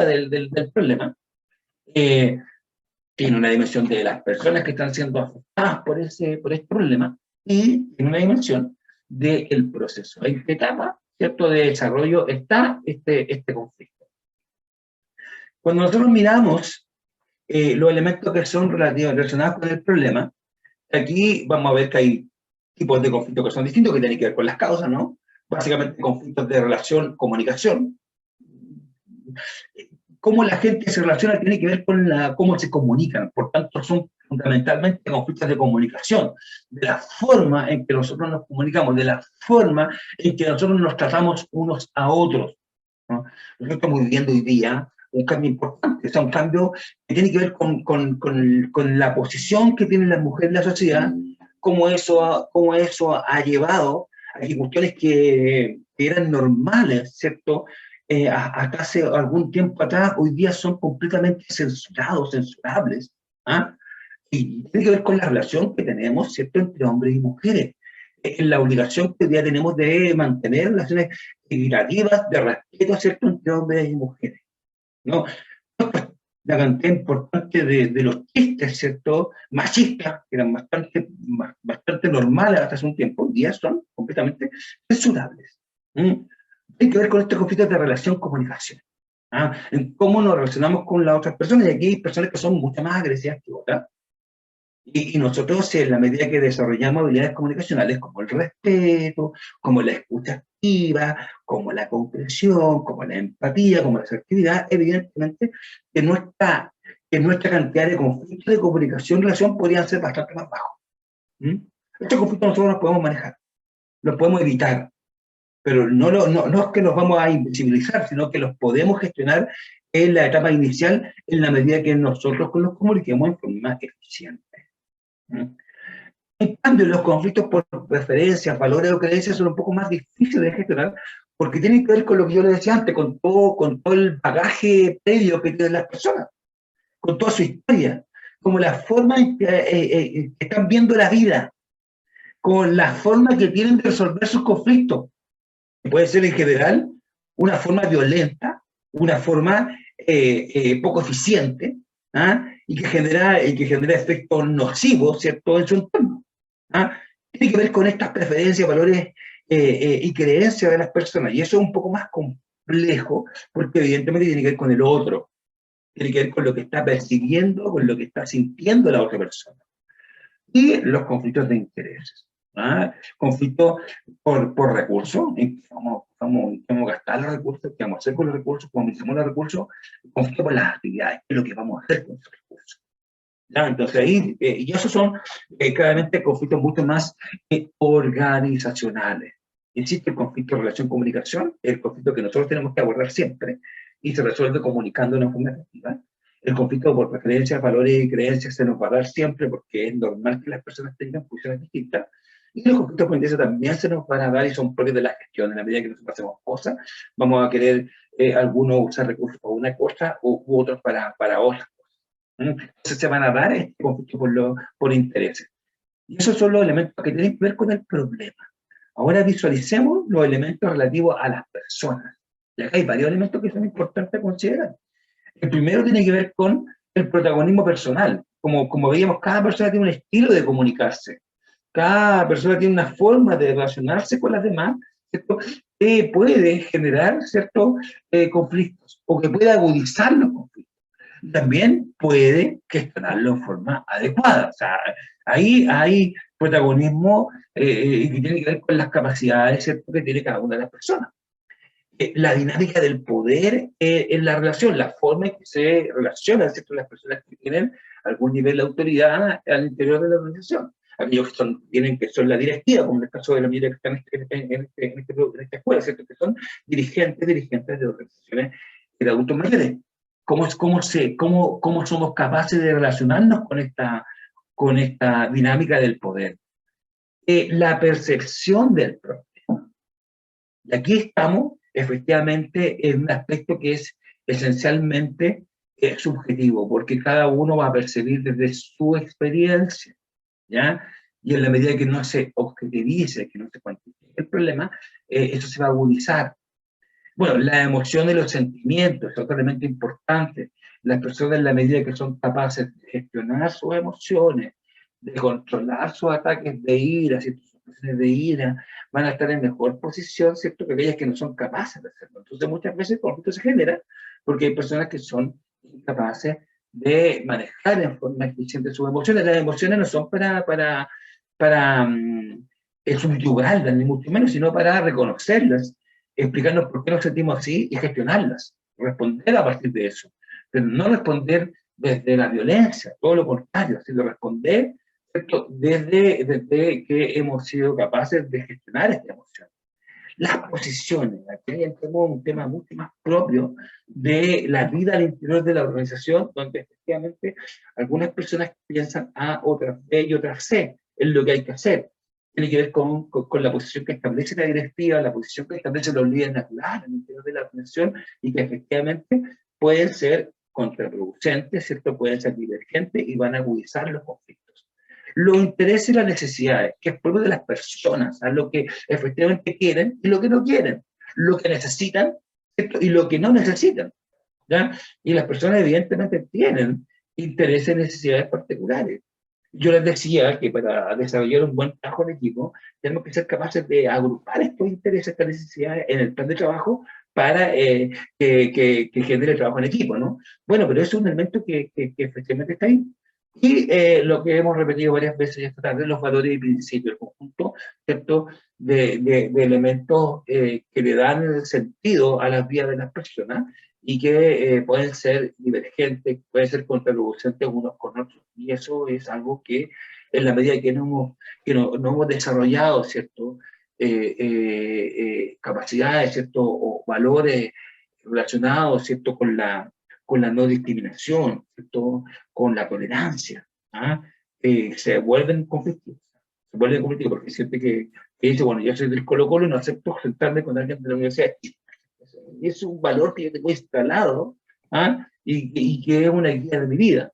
del problema. Tiene una dimensión de las personas que están siendo afectadas por este problema, y tiene una dimensión del proceso. ¿En qué etapa, cierto, de desarrollo está este conflicto? Cuando nosotros miramos los elementos que son relacionados con el problema, aquí vamos a ver que hay tipos de conflictos que son distintos, que tienen que ver con las causas, ¿no? Básicamente conflictos de relación, comunicación. Cómo la gente se relaciona tiene que ver con cómo se comunican, por tanto son fundamentalmente conflictos de comunicación, de la forma en que nosotros nos comunicamos, de la forma en que nosotros nos tratamos unos a otros, ¿no? Nosotros estamos viviendo hoy día un cambio importante, o sea, un cambio que tiene que ver con la posición que tienen las mujeres en la sociedad, cómo eso ha llevado a que cuestiones que eran normales, ¿cierto?, hasta hace algún tiempo atrás, hoy día son completamente censurables, ¿ah? Y tiene que ver con la relación que tenemos, ¿cierto?, entre hombres y mujeres, en la obligación que hoy día tenemos de mantener relaciones equitativas, de respeto, ¿cierto?, entre hombres y mujeres, ¿no? La cantidad importante de los chistes, ¿cierto?, machistas, que eran bastante normales hasta hace un tiempo, hoy día son completamente censurables. Tiene que ver con este conflicto de relación-comunicación, en cómo nos relacionamos con las otras personas, y aquí hay personas que son mucho más agresivas que otras, y nosotros, en la medida que desarrollamos habilidades comunicacionales como el respeto, como la escucha activa, como la comprensión, como la empatía, como la asertividad, evidentemente que nuestra cantidad de conflictos de comunicación y relación podrían ser bastante más bajos. Estos conflictos nosotros los podemos manejar, los podemos evitar, pero no es que los vamos a invisibilizar, sino que los podemos gestionar en la etapa inicial, en la medida que nosotros los comuniquemos en forma eficiente. En cambio, los conflictos por preferencias, valores o creencias son un poco más difíciles de gestionar, porque tienen que ver con lo que yo les decía antes, con todo el bagaje previo que tienen las personas, con toda su historia, como la forma en que están viendo la vida, con la forma que tienen de resolver sus conflictos. Puede ser en general una forma violenta, una forma poco eficiente, y que genera efectos nocivos, ¿cierto?, en su entorno. Tiene que ver con estas preferencias, valores y creencias de las personas, y eso es un poco más complejo, porque evidentemente tiene que ver con el otro, tiene que ver con lo que está percibiendo, con lo que está sintiendo la otra persona. Y los conflictos de intereses. Conflictos por recursos, cómo vamos a gastar los recursos, qué vamos a hacer con los recursos, cómo utilizamos los recursos, conflicto por las actividades, qué es lo que vamos a hacer con esos recursos. Entonces ahí, y esos son claramente conflictos mucho más organizacionales. Existe el conflicto de relación-comunicación, el conflicto que nosotros tenemos que abordar siempre, y se resuelve comunicándonos de forma efectiva. El conflicto por preferencias, valores y creencias se nos va a dar siempre, porque es normal que las personas tengan posiciones distintas. Y los conflictos por interés también se nos van a dar, y son propios de la gestión. En la medida que nosotros hacemos cosas, vamos a querer algunos usar recursos para una cosa u otros para otras cosas. Entonces se van a dar este conflicto por intereses. Y esos son los elementos que tienen que ver con el problema. Ahora visualicemos los elementos relativos a las personas. Y acá hay varios elementos que son importantes a considerar. El primero tiene que ver con el protagonismo personal. como veíamos, cada persona tiene un estilo de comunicarse, cada persona tiene una forma de relacionarse con las demás, ¿cierto? Que puede generar, ¿cierto? Conflictos, o que puede agudizar los conflictos. También puede gestionarlo en forma adecuada. O sea, ahí hay protagonismo que tiene que ver con las capacidades, ¿cierto?, que tiene cada una de las personas. La dinámica del poder en la relación, la forma en que se relacionan, ¿cierto?, las personas que tienen algún nivel de autoridad al interior de la organización. Aquellos que son la directiva, como en el caso de la medida que están en esta escuela, ¿cierto?, que son dirigentes de organizaciones de adultos mayores. ¿Cómo somos capaces de relacionarnos con esta dinámica del poder? La percepción del problema. Y aquí estamos efectivamente en un aspecto que es esencialmente subjetivo, porque cada uno va a percibir desde su experiencia, ¿ya? Y en la medida que no se objetivice, que no se cuantifique el problema, eso se va a agudizar. Bueno, la emoción y los sentimientos es otro elemento importante. Las personas, en la medida que son capaces de gestionar sus emociones, de controlar sus ataques de ira, ciertas situaciones de ira, van a estar en mejor posición, ¿cierto?, que aquellas que no son capaces de hacerlo. Entonces, muchas veces el conflicto se genera porque hay personas que son incapaces de manejar en forma eficiente sus emociones. Las emociones no son para subyugarlas, ni mucho menos, sino para reconocerlas, explicarnos por qué nos sentimos así y gestionarlas, responder a partir de eso, pero no responder desde la violencia, todo lo contrario, sino responder, ¿cierto?, desde que hemos sido capaces de gestionar esta emoción. Las posiciones, aquí entramos un tema mucho más propio de la vida al interior de la organización, donde efectivamente algunas personas piensan A, otras B y otras C, es lo que hay que hacer. Tiene que ver con la posición que establece la directiva, la posición que establecen los líderes naturales al interior de la organización y que efectivamente pueden ser contraproducentes, ¿cierto? Pueden ser divergentes y van a agudizar los conflictos. Los intereses y las necesidades, que es propio de las personas, a lo que efectivamente quieren y lo que no quieren, lo que necesitan, ¿cierto?, y lo que no necesitan, ¿ya? Y las personas evidentemente tienen intereses y necesidades particulares. Yo les decía que para desarrollar un buen trabajo en equipo, tenemos que ser capaces de agrupar estos intereses, estas necesidades en el plan de trabajo para que genere trabajo en equipo, ¿no? Bueno, pero eso es un elemento que efectivamente está ahí. Y lo que hemos repetido varias veces esta tarde, los valores y principios, el conjunto, ¿cierto?, de elementos que le dan el sentido a las vidas de las personas y que pueden ser divergentes, pueden ser contraproducentes unos con otros. Y eso es algo que, en la medida que no hemos desarrollado, ¿cierto?, capacidades, ¿cierto?, o valores relacionados, ¿cierto?, con la no discriminación, ¿cierto?, con la tolerancia, ¿ah? Se vuelven conflictivos. Se vuelven conflictivos porque hay gente que dice, bueno, yo soy del Colo-Colo y no acepto sentarme con alguien de la universidad. Y es un valor que yo tengo instalado, ¿ah?, y que es una guía de mi vida.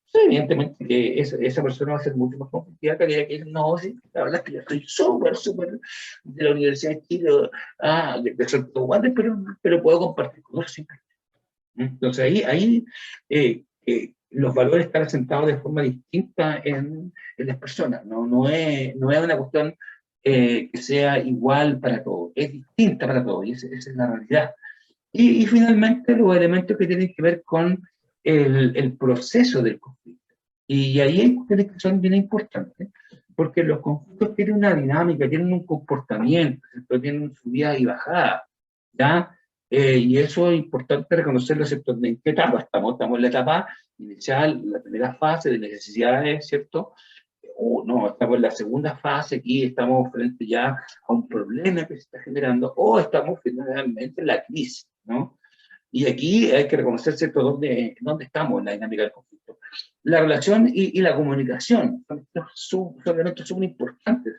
Sí, evidentemente que esa persona va a ser mucho más conflictiva que aquella que dice, no, sí, la verdad es que yo estoy súper de la Universidad de Chile, de Santo Guantes, pero puedo compartir con otros. Entonces ahí los valores están asentados de forma distinta en las personas, no es una cuestión que sea igual para todos, es distinta para todos, y esa es la realidad. Y finalmente los elementos que tienen que ver con el proceso del conflicto. Y ahí hay cuestiones que son bien importantes, porque los conflictos tienen una dinámica, tienen un comportamiento, ¿cierto?, tienen subidas y bajadas, ¿ya? Y eso es importante reconocerlo, ¿cierto?, en qué etapa estamos. Estamos en la etapa inicial, la primera fase de necesidades, ¿cierto? O no, estamos en la segunda fase, aquí estamos frente ya a un problema que se está generando, o estamos finalmente en la crisis, ¿no? Y aquí hay que reconocer, ¿cierto?, dónde estamos en la dinámica del conflicto. La relación y la comunicación son elementos súper importantes.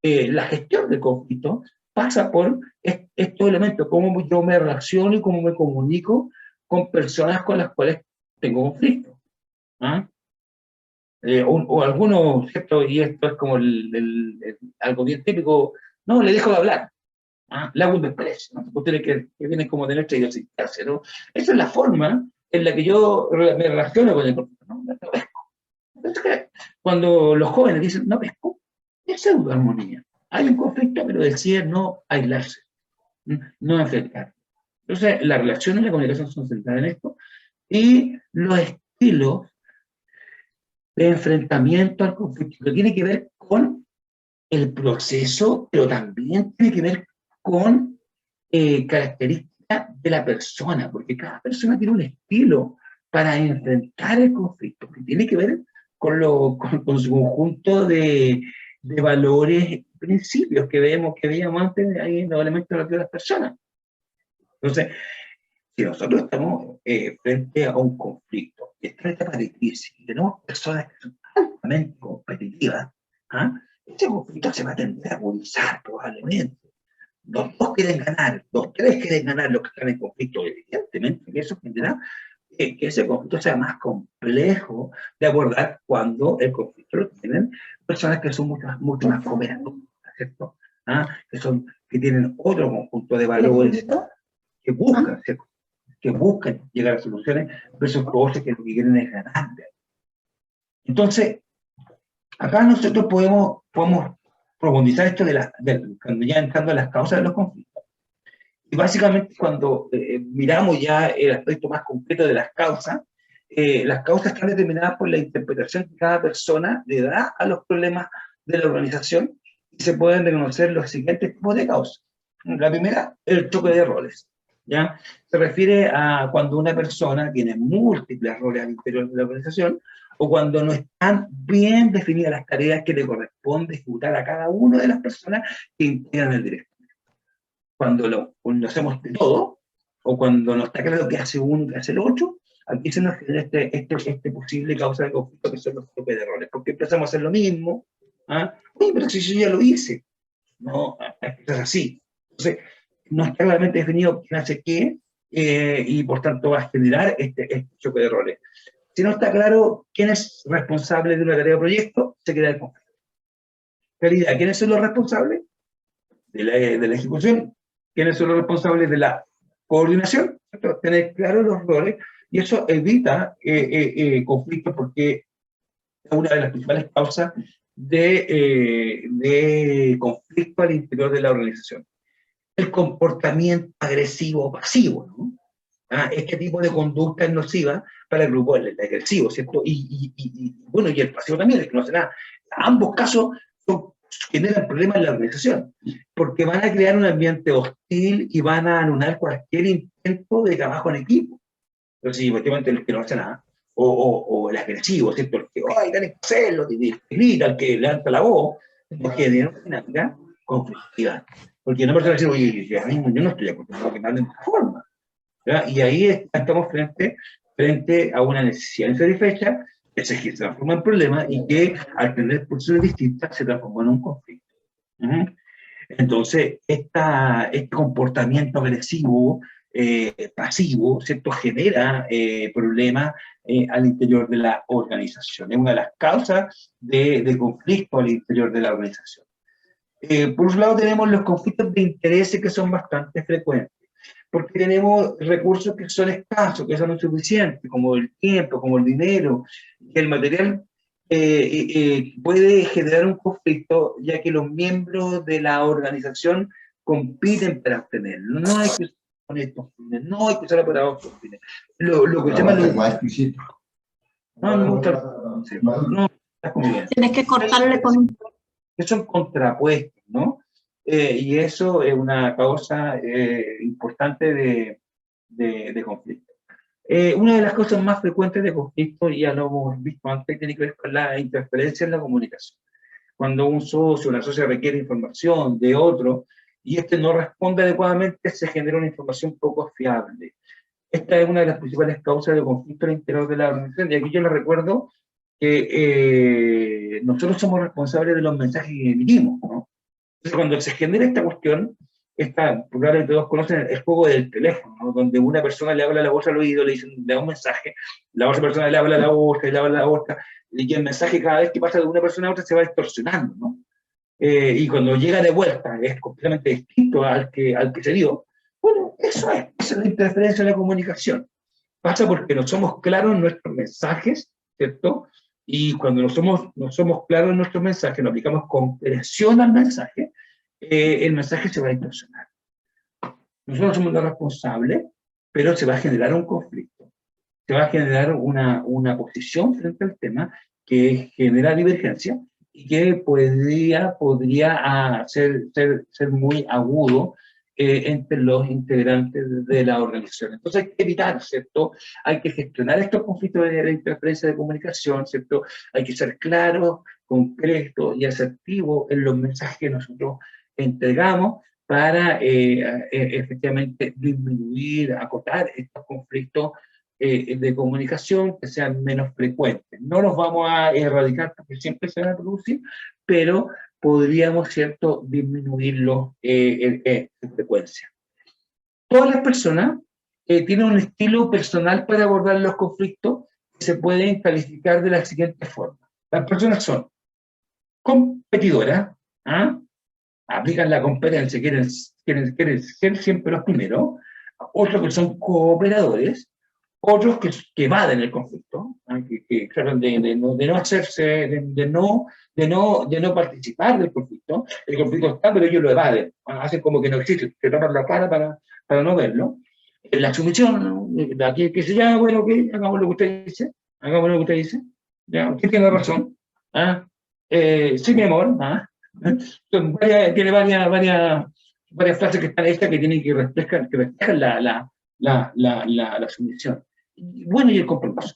La gestión del conflicto pasa por estos elementos, cómo yo me relaciono y cómo me comunico con personas con las cuales tengo conflicto. ¿Ah? O algunos, ¿cierto? Y esto es como algo bien típico, no, le dejo de hablar. ¿Ah? La hago un desprecio, ¿no? Cuestiones que vienen como de nuestra idiosincrasia, ¿no? Esa es la forma en la que yo me relaciono con el conflicto, ¿no? Entonces, cuando los jóvenes dicen, no pesco, es pseudo-armonía. Hay un conflicto, pero decide no aislarse, no enfrentar. Entonces, las relaciones y la comunicación son centradas en esto, y los estilos de enfrentamiento al conflicto, que tiene que ver con el proceso, pero también tiene que ver con características de la persona, porque cada persona tiene un estilo para enfrentar el conflicto, que tiene que ver con su conjunto de valores y principios que veíamos antes ahí en los elementos de las personas. Entonces, si nosotros estamos frente a un conflicto, y esta etapa de crisis, y tenemos personas que son altamente competitivas, ¿ah? Este conflicto se va a tender a agudizar probablemente. Los dos quieren ganar, los tres quieren ganar los que están en conflicto, evidentemente, que eso genera que ese conflicto sea más complejo de abordar cuando el conflicto lo tienen personas que son mucho más cooperativas, ¿cierto? ¿Ah? Que tienen otro conjunto de valores que buscan, ¿cierto? Que buscan llegar a soluciones versus cosas que lo que quieren es ganar. Entonces, acá nosotros podemos profundizar esto cuando ya entrando a las causas de los conflictos. Y básicamente cuando miramos ya el aspecto más concreto de las causas están determinadas por la interpretación que cada persona le da a los problemas de la organización, y se pueden reconocer los siguientes tipos de causas. La primera, el choque de roles. ¿Ya? Se refiere a cuando una persona tiene múltiples roles al interior de la organización, o cuando no están bien definidas las tareas que le corresponde ejecutar a cada una de las personas que integran el directorio. Cuando hacemos de todo, o cuando no está claro qué hace uno y qué hace el otro, aquí se nos genera este posible causa de conflicto, que son los choques de roles, porque empezamos a hacer lo mismo. ¿Ah? Oye, pero si yo ya lo hice. No, es así. Entonces, no está claramente definido quién hace qué, y por tanto va a generar este choque de roles. Si no está claro quién es responsable de una tarea o proyecto, se crea el conflicto. Claridad, ¿quiénes son los responsables de la ejecución? ¿Quiénes son los responsables de la coordinación? ¿Cierto? Tener claros los roles, y eso evita conflictos, porque es una de las principales causas de conflicto al interior de la organización. El comportamiento agresivo o pasivo, ¿no? Este tipo de conducta es nociva para el grupo, el agresivo, ¿cierto? Bueno, y el pasivo también, el que no hace nada. Ambos casos generan problemas en la organización, porque van a crear un ambiente hostil y van a anular cualquier intento de trabajo en equipo. Entonces, efectivamente, el que no hace nada, o el agresivo, ¿cierto? El que, ¡ay, tienen que hacerlo! El que grita, el que levanta la voz, porque genera una dinámica conflictiva. Porque una persona dice, oye, yo no estoy acostumbrado a que me hablen de esta forma. ¿Verdad? Y ahí estamos frente a una necesidad insatisfecha que se transforma en problema, y que al tener posiciones distintas se transforma en un conflicto. Entonces, este comportamiento agresivo, pasivo, ¿cierto?, genera problemas al interior de la organización. Es una de las causas de conflicto al interior de la organización. Por un lado tenemos los conflictos de intereses, que son bastante frecuentes, porque tenemos recursos que son escasos, que son insuficientes, como el tiempo, como el dinero, que el material puede generar un conflicto, ya que los miembros de la organización compiten para obtenerlo. No hay que usar con estos fines, no hay que usar para otros fines. Lo que se llama... No, me gusta... No, tienes que cortarle con un... Que son contrapuestos, ¿no? Y eso es una causa importante de conflicto. Una de las cosas más frecuentes de conflicto, ya lo hemos visto antes, tiene que ver con la interferencia en la comunicación. Cuando un socio o una socia requiere información de otro y este no responde adecuadamente, se genera una información poco fiable. Esta es una de las principales causas de conflicto al interior de la organización. Y aquí yo les recuerdo que nosotros somos responsables de los mensajes que emitimos, ¿no? Entonces, cuando se genera esta cuestión, probablemente todos conocen el juego del teléfono, ¿no? Donde una persona le habla a la otra al oído, le da un mensaje, la otra persona le habla a la otra, y le habla a la otra, y el mensaje cada vez que pasa de una persona a otra se va distorsionando, ¿no? Y cuando llega de vuelta es completamente distinto al que se dio. Bueno, esa es la interferencia en la comunicación. Pasa porque no somos claros en nuestros mensajes, ¿cierto? Y cuando no somos claros en nuestro mensaje, no aplicamos comprensión al mensaje, el mensaje se va a distorsionar. Nosotros somos los responsables, pero se va a generar un conflicto. Se va a generar una posición frente al tema que genera divergencia y que podría ser muy agudo entre los integrantes de la organización. Entonces hay que evitar, ¿cierto? Hay que gestionar estos conflictos de interferencia de comunicación, ¿cierto? Hay que ser claros, concretos y asertivos en los mensajes que nosotros entregamos para efectivamente disminuir, acotar estos conflictos de comunicación que sean menos frecuentes. No los vamos a erradicar porque siempre se van a producir, pero podríamos, ¿cierto?, disminuirlos en frecuencia. Todas las personas tienen un estilo personal para abordar los conflictos que se pueden calificar de la siguiente forma. Las personas son competidoras, ¿ah? Aplican la competencia, quieren ser siempre los primeros, otros que son cooperadores, otros que evaden el conflicto, que tratan de no hacerse, de no participar del conflicto. El conflicto está, pero ellos lo evaden, hacen como que no existe, se tapan la cara para no verlo. La sumisión, aquí que se llama, bueno, que hagamos lo que usted dice, hagamos lo que usted dice, ya, usted tiene razón, sí, mi amor, tiene varias frases que están hechas que tienen que reflejan la sumisión. Y bueno, y el compromiso.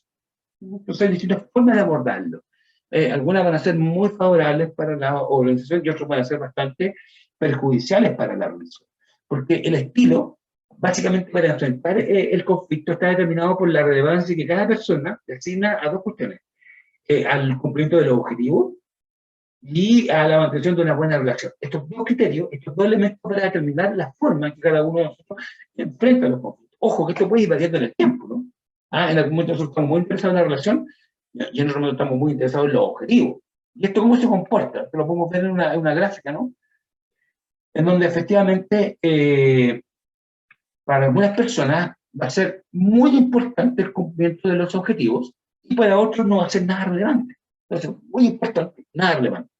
Entonces hay distintas formas de abordarlo. Algunas van a ser muy favorables para la organización y otras van a ser bastante perjudiciales para la organización. Porque el estilo, básicamente para enfrentar el conflicto, está determinado por la relevancia que cada persona asigna a dos cuestiones. Al cumplimiento de los objetivos y a la mantención de una buena relación. Estos dos criterios, estos dos elementos para determinar la forma en que cada uno de nosotros enfrenta los conflictos. Ojo, que esto puede ir variando en el tiempo, ¿no? En algún momento nosotros estamos muy interesados en la relación y en otro momento estamos muy interesados en los objetivos. ¿Y esto cómo se comporta? Esto lo podemos ver en una gráfica, ¿no? En donde efectivamente para algunas personas va a ser muy importante el cumplimiento de los objetivos y para otros no va a ser nada relevante. Entonces, muy importante, nada relevante.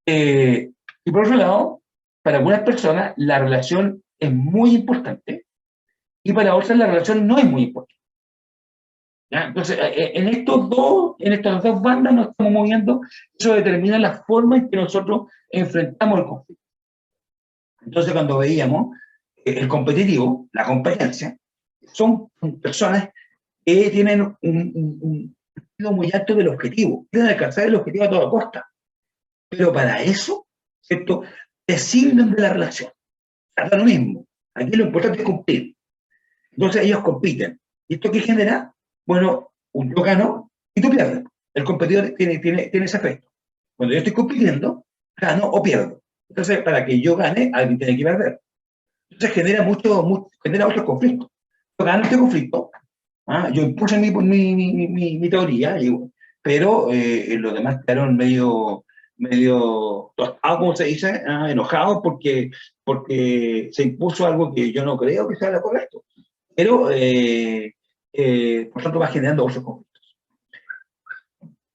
Y por otro lado, para algunas personas la relación es muy importante y para otras la relación no es muy importante. ¿Ya? Entonces, en estas dos bandas nos estamos moviendo, eso determina la forma en que nosotros enfrentamos el conflicto. Entonces, cuando veíamos el competitivo, la competencia, son personas que tienen un sentido muy alto del objetivo, quieren alcanzar el objetivo a toda costa. Pero para eso, ¿cierto?, designan de la relación. Da lo mismo. Aquí lo importante es cumplir. Entonces ellos compiten. ¿Y esto qué genera? Bueno, yo gano y tú pierdes. El competidor tiene ese efecto. Cuando yo estoy compitiendo, gano o pierdo. Entonces, para que yo gane, alguien tiene que perder. Entonces genera muchos conflictos. Yo gano este conflicto, yo impuse mi teoría, pero los demás quedaron medio tostados, como se dice, enojados porque se impuso algo que yo no creo que sea lo correcto. Pero, por tanto, va generando otros conflictos.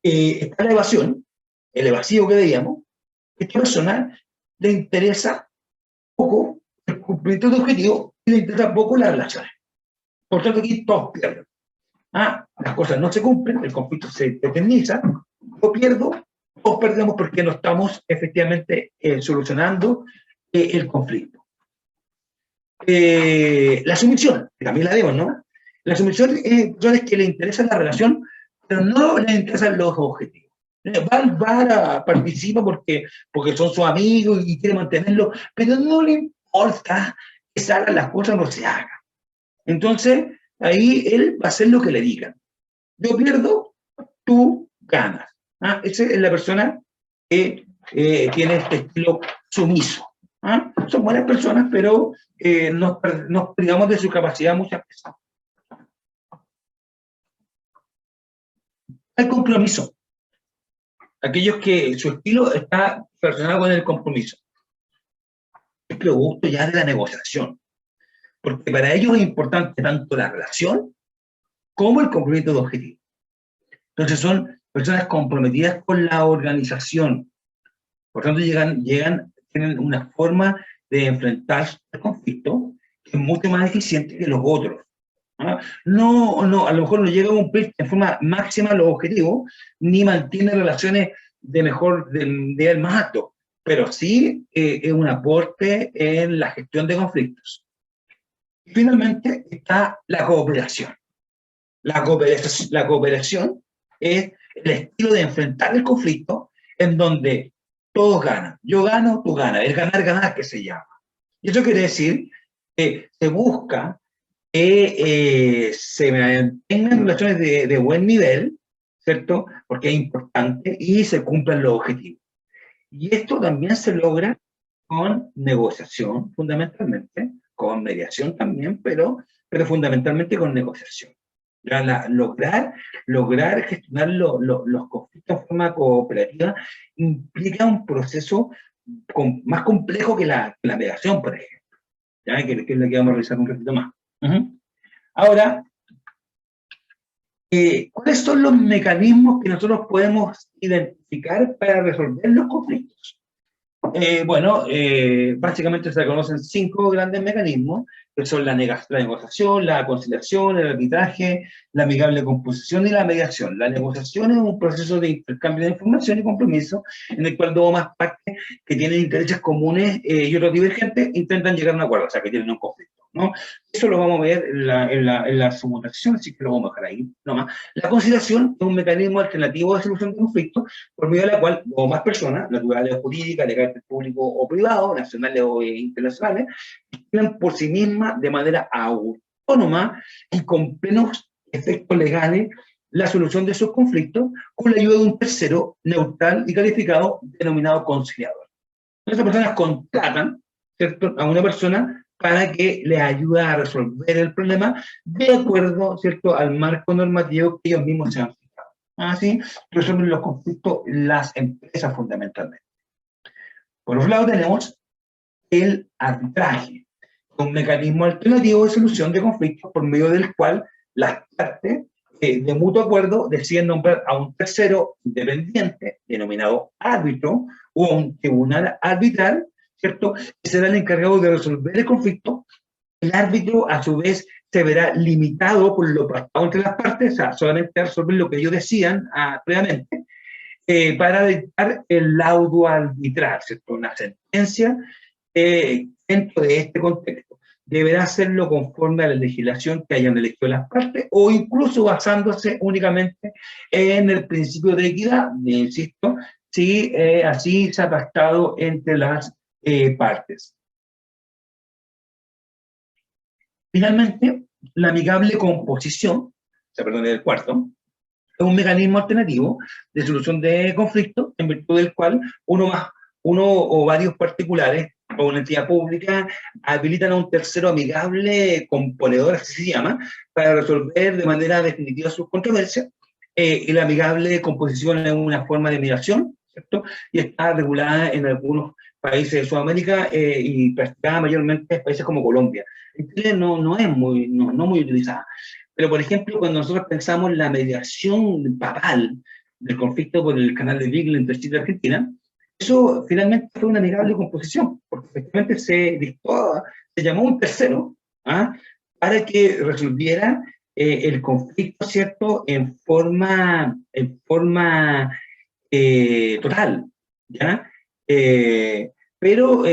Está la evasión, el evasivo que veíamos. Esta persona le interesa poco el cumplimiento de objetivos y le interesa poco las relaciones. Por tanto, aquí todos pierden. Las cosas no se cumplen, el conflicto se eterniza, yo pierdo, todos perdemos porque no estamos efectivamente solucionando el conflicto. La sumisión, que también la vemos, ¿no? La sumisión es que le interesa la relación, pero no le interesan los objetivos. Participa porque son sus amigos y quiere mantenerlo, pero no le importa que salgan las cosas o no se hagan. Entonces, ahí él va a hacer lo que le digan. Yo pierdo, tú ganas. Esa es la persona que tiene este estilo sumiso. Son buenas personas, pero nos privamos de su capacidad muchas veces. El compromiso. Aquellos que su estilo está relacionado con el compromiso. Es producto ya de la negociación. Porque para ellos es importante tanto la relación como el cumplimiento de objetivos. Entonces son personas comprometidas con la organización. Por tanto, tienen una forma de enfrentar el conflicto que es mucho más eficiente que los otros. ¿Ah? No, a lo mejor no llega a cumplir en forma máxima los objetivos, ni mantiene relaciones de nivel más alto, pero sí es un aporte en la gestión de conflictos. Finalmente está la cooperación. La cooperación es el estilo de enfrentar el conflicto en donde todos ganan. Yo gano, tú ganas. El ganar-ganar que se llama. Y eso quiere decir que se busca que se mantengan relaciones de buen nivel, ¿cierto? Porque es importante y se cumplan los objetivos. Y esto también se logra con negociación, fundamentalmente, con mediación también, pero fundamentalmente con negociación. Lograr gestionar los conflictos de forma cooperativa implica un proceso más complejo que la mediación, por ejemplo, ¿ya? Que es la que vamos a revisar un ratito más. Ahora, ¿cuáles son los mecanismos que nosotros podemos identificar para resolver los conflictos? Básicamente se conocen 5 grandes mecanismos, que son la negociación, la conciliación, el arbitraje, la amigable composición y la mediación. La negociación es un proceso de intercambio de información y compromiso en el cual dos o más partes que tienen intereses comunes y otros divergentes intentan llegar a un acuerdo, o sea, que tienen un conflicto, ¿no? Eso lo vamos a ver en la simulación, así que lo vamos a dejar ahí nomás. La conciliación es un mecanismo alternativo de solución de conflictos por medio de la cual dos o más personas, naturales o jurídicas, de carácter público o privado, nacionales o internacionales, vigilan por sí mismas de manera autónoma y con plenos efectos legales la solución de sus conflictos con la ayuda de un tercero neutral y calificado denominado conciliador. Esas personas contratan, ¿cierto?, a una persona para que les ayude a resolver el problema de acuerdo, ¿cierto?, al marco normativo que ellos mismos se han fijado. Así resuelven los conflictos las empresas fundamentalmente. Por otro lado tenemos el arbitraje, un mecanismo alternativo de solución de conflictos por medio del cual las partes de mutuo acuerdo deciden nombrar a un tercero independiente, denominado árbitro, o a un tribunal arbitral, ¿cierto?, que será el encargado de resolver el conflicto. El árbitro, a su vez, se verá limitado por lo pactado entre las partes, o sea, solamente a resolver lo que ellos decían previamente, para dictar el laudo arbitral, ¿cierto?, una sentencia dentro de este contexto. Deberá hacerlo conforme a la legislación que hayan elegido las partes o incluso basándose únicamente en el principio de equidad, insisto, si así se ha pactado entre las partes. Finalmente, la amigable composición, el cuarto, es un mecanismo alternativo de solución de conflictos en virtud del cual uno o varios particulares o una entidad pública habilitan a un tercero amigable componedor, así se llama, para resolver de manera definitiva sus controversias. Y la amigable composición es una forma de mediación, ¿cierto? Y está regulada en algunos países de Sudamérica y practicada mayormente en países como Colombia. En Chile no es muy utilizada. Pero, por ejemplo, cuando nosotros pensamos en la mediación papal del conflicto por el canal de Beagle entre Chile y Argentina, eso finalmente fue una amigable composición, porque efectivamente se llamó un tercero para que resolviera el conflicto, ¿cierto?, en forma total, ¿ya? Pero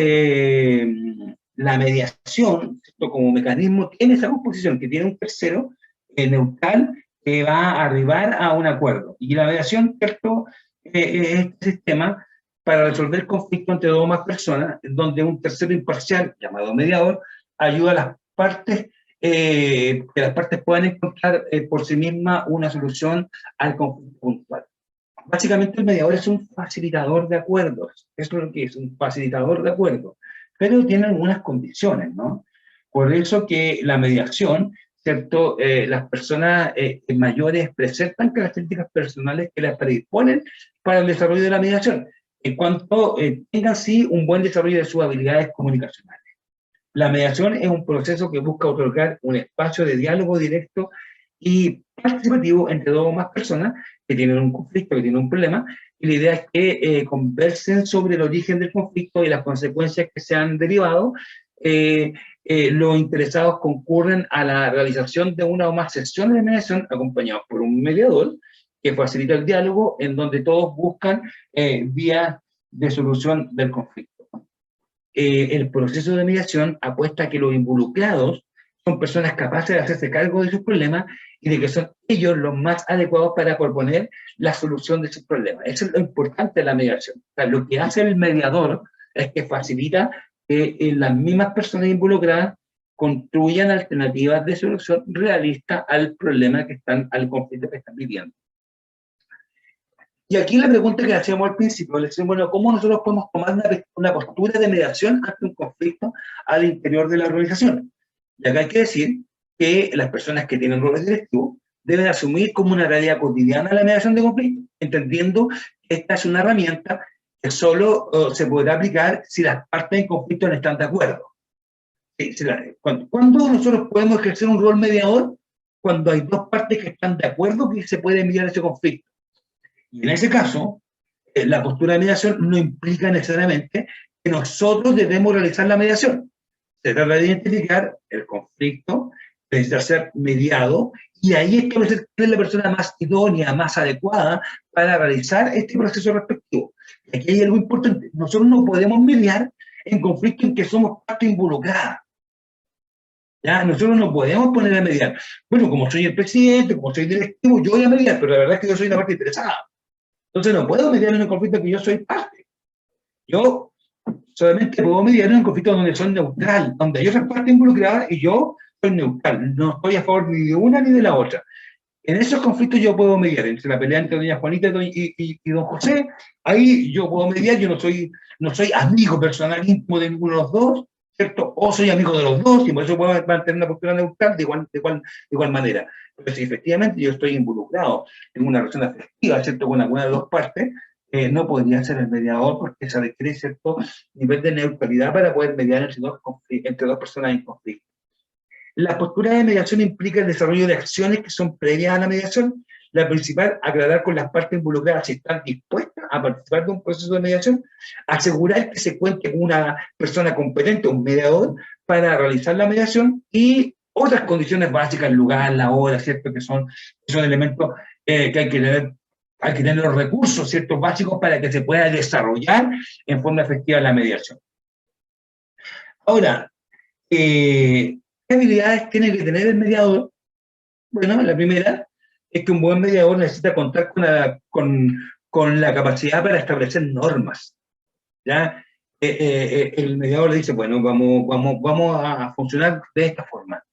la mediación, ¿cierto?, como mecanismo, tiene esa composición, que tiene un tercero neutral que va a arribar a un acuerdo. Y la mediación, ¿cierto?, es este sistema para resolver conflictos entre dos o más personas, donde un tercero imparcial, llamado mediador, ayuda a las partes, que las partes puedan encontrar por sí mismas una solución al conflicto puntual. Básicamente el mediador es un facilitador de acuerdos, eso es lo que es, un facilitador de acuerdos, pero tiene algunas condiciones, ¿no? Por eso que la mediación, ¿cierto?, las personas mayores presentan características personales que las predisponen para el desarrollo de la mediación, en cuanto tengan sí un buen desarrollo de sus habilidades comunicacionales. La mediación es un proceso que busca otorgar un espacio de diálogo directo y participativo entre dos o más personas que tienen un conflicto, que tienen un problema, y la idea es que conversen sobre el origen del conflicto y las consecuencias que se han derivado. Los interesados concurren a la realización de una o más sesiones de mediación acompañados por un mediador que facilita el diálogo, en donde todos buscan vías de solución del conflicto. El proceso de mediación apuesta a que los involucrados son personas capaces de hacerse cargo de sus problemas y de que son ellos los más adecuados para proponer la solución de sus problemas. Eso es lo importante de la mediación. O sea, lo que hace el mediador es que facilita que las mismas personas involucradas construyan alternativas de solución realistas al problema que están, al conflicto que están viviendo. Y aquí la pregunta que hacíamos al principio, le decimos, bueno, ¿cómo nosotros podemos tomar una postura de mediación ante un conflicto al interior de la organización? Y acá hay que decir que las personas que tienen roles directivos deben asumir como una realidad cotidiana la mediación de conflictos, entendiendo que esta es una herramienta que solo se podrá aplicar si las partes en conflicto no están de acuerdo. ¿Cuándo nosotros podemos ejercer un rol mediador? Cuando hay dos partes que están de acuerdo que se puede mediar ese conflicto. Y en ese caso, la postura de mediación no implica necesariamente que nosotros debemos realizar la mediación. Se trata de identificar el conflicto, necesita ser mediado, y ahí establecer quién es la persona más idónea, más adecuada para realizar este proceso respectivo. Y aquí hay algo importante. Nosotros no podemos mediar en conflictos en que somos parte involucrada. ¿Ya? Nosotros no podemos poner a mediar. Bueno, como soy el presidente, como soy directivo, yo voy a mediar, pero la verdad es que yo soy una parte interesada. Entonces no puedo mediar en un conflicto en que yo soy parte. Yo solamente puedo mediar en un conflicto donde soy neutral, donde yo soy parte involucrada y yo soy neutral. No estoy a favor ni de una ni de la otra. En esos conflictos yo puedo mediar, entre la pelea entre doña Juanita y don José, ahí yo puedo mediar, yo no soy amigo personal íntimo de ninguno de los dos, ¿cierto? O soy amigo de los dos, y por eso puedo mantener una postura neutral de igual manera. Pero si efectivamente yo estoy involucrado en una relación afectiva, ¿cierto?, con alguna de las dos partes, no podría ser el mediador porque se requiere cierto nivel de neutralidad para poder mediar entre dos personas en conflicto. La postura de mediación implica el desarrollo de acciones que son previas a la mediación. La principal, aclarar con las partes involucradas si están dispuestas a participar de un proceso de mediación, asegurar que se cuente con una persona competente, un mediador, para realizar la mediación, y otras condiciones básicas, el lugar, la hora, ¿cierto?, que son elementos que hay que tener los recursos, ¿cierto?, básicos para que se pueda desarrollar en forma efectiva la mediación. Ahora, ¿qué habilidades tiene que tener el mediador? Bueno, la primera es que un buen mediador necesita contar con la capacidad para establecer normas, ¿ya? El mediador le dice, bueno, vamos a funcionar de esta forma.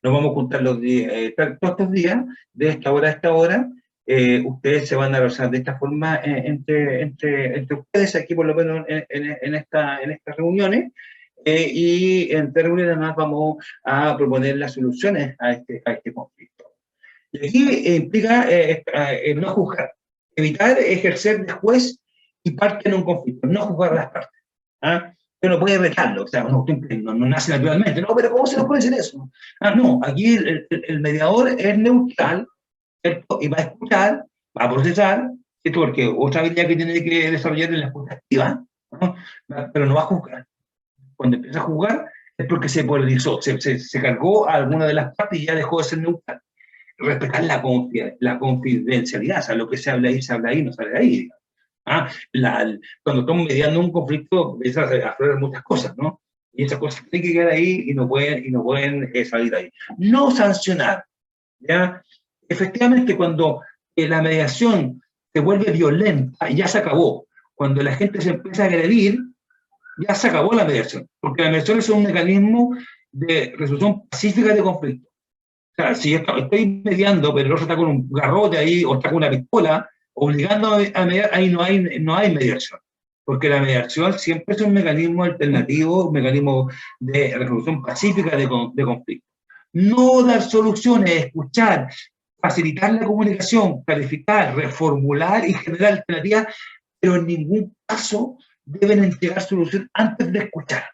Nos vamos a juntar todos estos días, de esta hora a esta hora, ustedes se van a realizar de esta forma entre ustedes, aquí por lo menos en estas reuniones, y entre reuniones además vamos a proponer las soluciones a este conflicto. Y aquí implica no juzgar, evitar ejercer de juez y parte en un conflicto, no juzgar a las partes. ¿Ah? Pero no puede retarlo, o sea, no nace naturalmente, no, pero ¿cómo se nos puede decir eso? No, aquí el mediador es neutral, ¿cierto? Y va a escuchar, va a procesar, ¿cierto? Porque otra habilidad que tiene que desarrollar es la escucha activa, ¿no? Pero no va a juzgar. Cuando empieza a juzgar es porque se polarizó, se cargó a alguna de las partes y ya dejó de ser neutral. Respetar la confidencialidad, o sea, lo que se habla ahí, no sale de ahí. Cuando estamos mediando un conflicto, empiezan a aflorar muchas cosas, ¿no? Y esas cosas tienen que quedar ahí y no pueden salir de ahí. No sancionar, ¿ya? Efectivamente, cuando la mediación se vuelve violenta, ya se acabó. Cuando la gente se empieza a agredir, ya se acabó la mediación. Porque la mediación es un mecanismo de resolución pacífica de conflictos. O sea, si estoy mediando, pero el otro está con un garrote ahí, o está con una pistola, obligando a mediar, ahí no hay mediación. Porque la mediación siempre es un mecanismo alternativo, un mecanismo de resolución pacífica de conflictos. No dar soluciones, escuchar, facilitar la comunicación, clarificar, reformular y generar alternativas, pero en ningún caso deben entregar solución antes de escuchar.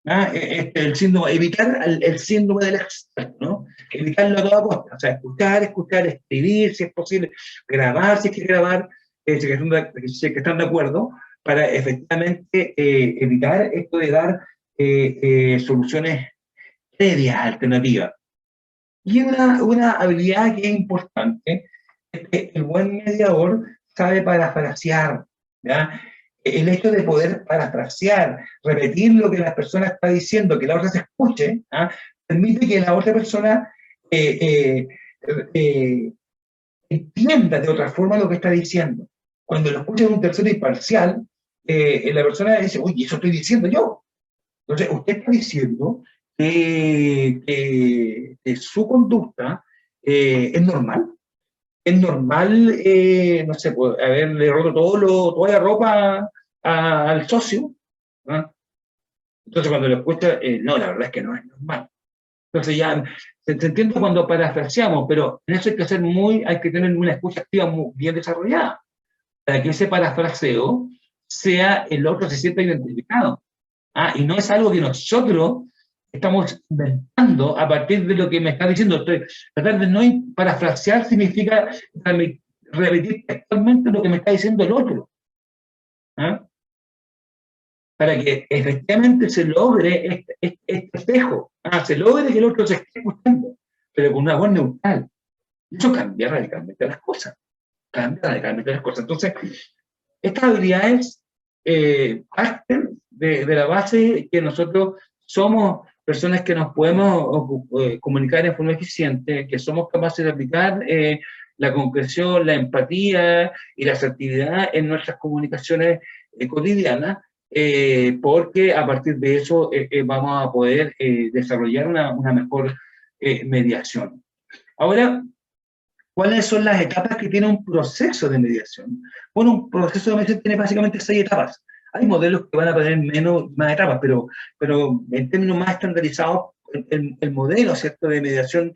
El síndrome, evitar el síndrome del experto, ¿no? Evitarlo a toda costa, o sea, escuchar, escribir, si es posible, grabar, si es que grabar, si es que están de acuerdo, para efectivamente evitar esto de dar soluciones previas, alternativas. Y una habilidad que es importante es que el buen mediador sabe parafrasear, ¿ya? El hecho de poder parafrasear, repetir lo que la persona está diciendo, que la otra se escuche, ¿ah? Permite que la otra persona eh, entienda de otra forma lo que está diciendo. Cuando lo escucha en un tercero imparcial, la persona dice, oye, eso estoy diciendo yo. Entonces, usted está diciendo que su conducta es normal. Es normal, no sé, pues, haberle roto toda la ropa al socio, ¿no? Entonces, cuando lo escucha, no, la verdad es que no es normal. Entonces, ya se entiende cuando parafraseamos, pero en eso hay que tener una escucha activa muy bien desarrollada, para que ese parafraseo sea el otro se sienta identificado. Y no es algo que nosotros estamos inventando a partir de lo que me está diciendo. Tratar de no parafrasear significa repetir textualmente lo que me está diciendo el otro. Para que efectivamente se logre este espejo. Se logre que el otro se esté escuchando, pero con una voz neutral. Eso cambia radicalmente las cosas. Entonces, estas habilidades parten de la base que nosotros somos personas que nos podemos comunicar en forma eficiente, que somos capaces de aplicar la concreción, la empatía y la asertividad en nuestras comunicaciones cotidianas, porque a partir de eso vamos a poder desarrollar una mejor mediación. Ahora, ¿cuáles son las etapas que tiene un proceso de mediación? Bueno, un proceso de mediación tiene básicamente 6 etapas. Hay modelos que van a tener más etapas, pero en términos más estandarizados, el modelo, ¿cierto?, de mediación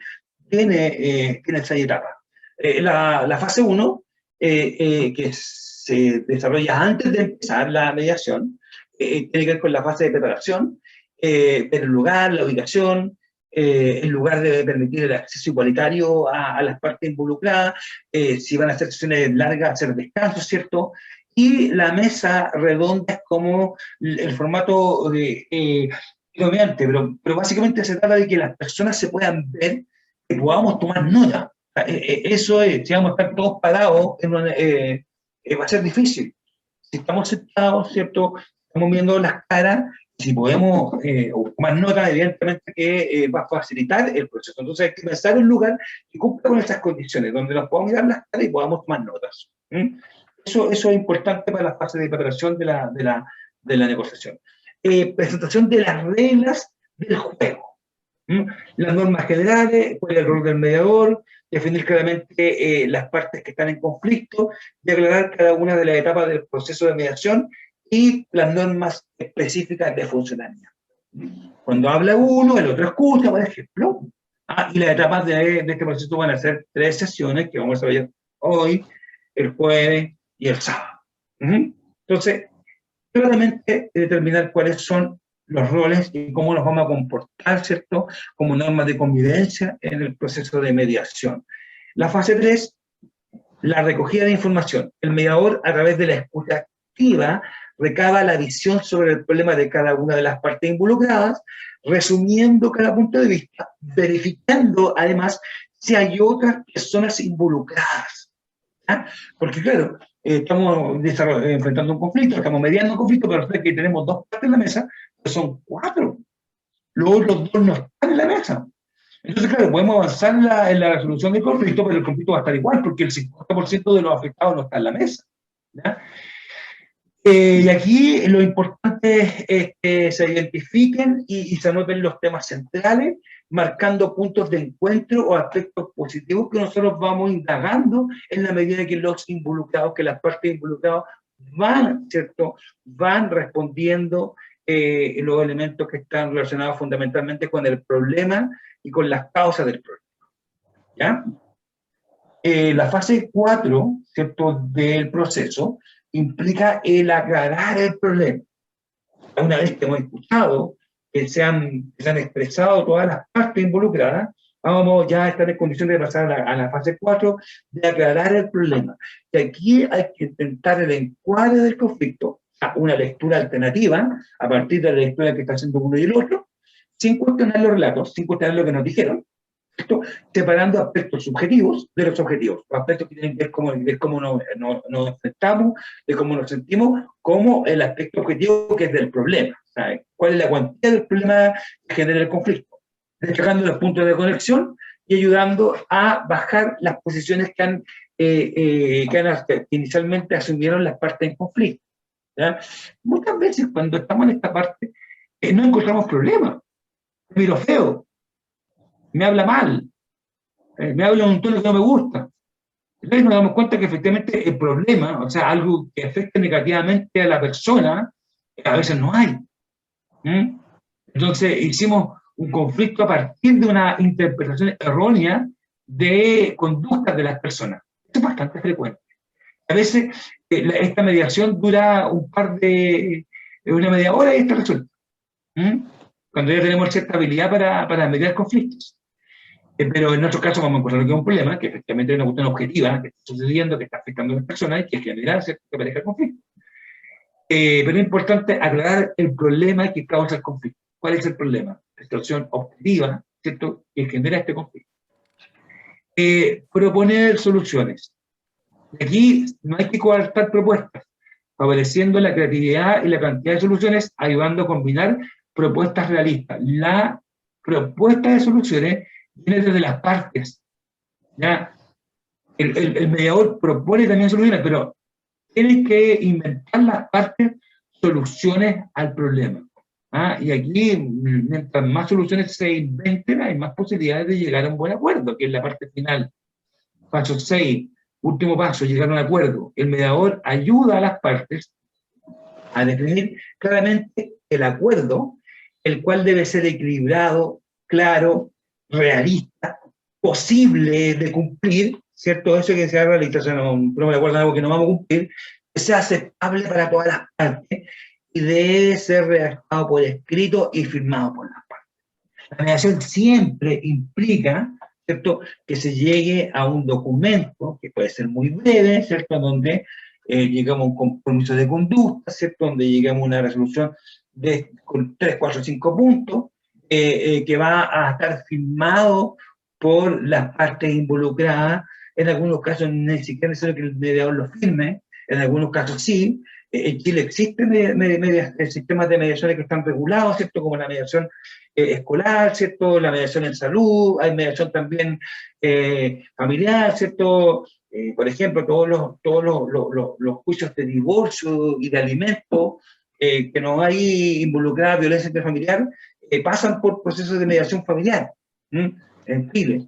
tiene 6 etapas. La fase 1, que se desarrolla antes de empezar la mediación, tiene que ver con la fase de preparación, ver el lugar, la ubicación. El lugar debe permitir el acceso igualitario a las partes involucradas, si van a hacer sesiones largas, hacer descansos, ¿cierto? Y la mesa redonda es como el formato dominante, pero básicamente se trata de que las personas se puedan ver, que podamos tomar nota. Eso es, si vamos a estar todos parados, va a ser difícil. Si estamos sentados, ¿cierto? Estamos viendo las caras, si podemos tomar nota, evidentemente que va a facilitar el proceso. Entonces hay que pensar en un lugar que cumpla con esas condiciones, donde nos podamos mirar las caras y podamos tomar notas. Eso es importante para la fase de preparación de la negociación. Presentación de las reglas del juego. Las normas generales, cuál es el rol del mediador, definir claramente las partes que están en conflicto y aclarar cada una de las etapas del proceso de mediación y las normas específicas de funcionamiento. Cuando habla uno, el otro escucha, por ejemplo. Y las etapas de este proceso van a ser 3 sesiones que vamos a ver hoy, el jueves y el sábado. Entonces, claramente determinar cuáles son los roles y cómo nos vamos a comportar, ¿cierto?, como normas de convivencia en el proceso de mediación. La fase 3, la recogida de información. El mediador, a través de la escucha activa, recaba la visión sobre el problema de cada una de las partes involucradas, resumiendo cada punto de vista, verificando además si hay otras personas involucradas. Porque claro, estamos enfrentando un conflicto, estamos mediando un conflicto, pero sé que tenemos 2 partes en la mesa, que son 4. Los otros 2 no están en la mesa. Entonces, claro, podemos avanzar en la resolución del conflicto, pero el conflicto va a estar igual, porque el 50% de los afectados no está en la mesa. Y aquí lo importante es que se identifiquen y se anoten los temas centrales, marcando puntos de encuentro o aspectos positivos que nosotros vamos indagando en la medida que los involucrados, que las partes involucradas van, ¿cierto?, van respondiendo los elementos que están relacionados fundamentalmente con el problema y con las causas del problema. ¿Ya? La fase 4, ¿cierto?, del proceso implica el aclarar el problema. Una vez que hemos escuchado, que se han expresado todas las partes involucradas, vamos ya a estar en condiciones de pasar a la fase 4, de aclarar el problema. Y aquí hay que intentar el encuadre del conflicto, una lectura alternativa, a partir de la lectura que está haciendo uno y el otro, sin cuestionar los relatos, sin cuestionar lo que nos dijeron, ¿cierto? Separando aspectos subjetivos de los objetivos, aspectos que tienen que ver de cómo nos enfrentamos, de cómo nos sentimos, como el aspecto objetivo que es del problema, ¿sabes? ¿Cuál es la cuantía del problema que genera el conflicto? Destacando los puntos de conexión y ayudando a bajar las posiciones que inicialmente asumieron las partes en conflicto, ¿ya? Muchas veces cuando estamos en esta parte no encontramos problemas. Me miro feo, me habla mal, me habla en un tono que no me gusta. Entonces nos damos cuenta que efectivamente el problema, o sea, algo que afecte negativamente a la persona, a veces no hay. Entonces hicimos un conflicto a partir de una interpretación errónea de conductas de las personas. Esto es bastante frecuente. A veces esta mediación dura una media hora y está resuelta. Cuando ya tenemos cierta habilidad para mediar conflictos. Pero en nuestro caso vamos a encontrar que es un problema, que efectivamente hay una cuestión objetiva que está sucediendo, que está afectando a las personas y que genera cierto que parezca el conflicto. Pero es importante aclarar el problema que causa el conflicto. ¿Cuál es el problema? La situación objetiva, ¿cierto?, que genera este conflicto. Proponer soluciones. Aquí no hay que coartar propuestas, favoreciendo la creatividad y la cantidad de soluciones, ayudando a combinar propuestas realistas. La propuesta de soluciones viene desde las partes, ¿ya? El mediador propone también soluciones, pero tienen que inventar las partes soluciones al problema. Y aquí, mientras más soluciones se inventen, hay más posibilidades de llegar a un buen acuerdo, que es la parte final. Paso 6, último paso, llegar a un acuerdo. El mediador ayuda a las partes a definir claramente el acuerdo, el cual debe ser equilibrado, claro, realista, posible de cumplir, ¿cierto? Eso que sea realista, o sea, no me acuerdo de algo que no vamos a cumplir, que sea aceptable para todas las partes y debe ser redactado por escrito y firmado por las partes. La mediación siempre implica, ¿cierto?, que se llegue a un documento, que puede ser muy breve, ¿cierto?, donde llegamos a un compromiso de conducta, ¿cierto?, donde llegamos a una resolución con 3, 4, 5 puntos, que va a estar firmado por las partes involucradas. En algunos casos ni siquiera es necesario que el mediador lo firme, en algunos casos sí. En Chile existen sistemas de mediaciones que están regulados, ¿cierto?, como la mediación escolar, ¿cierto?, la mediación en salud, hay mediación también familiar, ¿cierto?, por ejemplo, todos los juicios de divorcio y de alimentos que no hay involucrada violencia intrafamiliar, pasan por procesos de mediación familiar en Chile.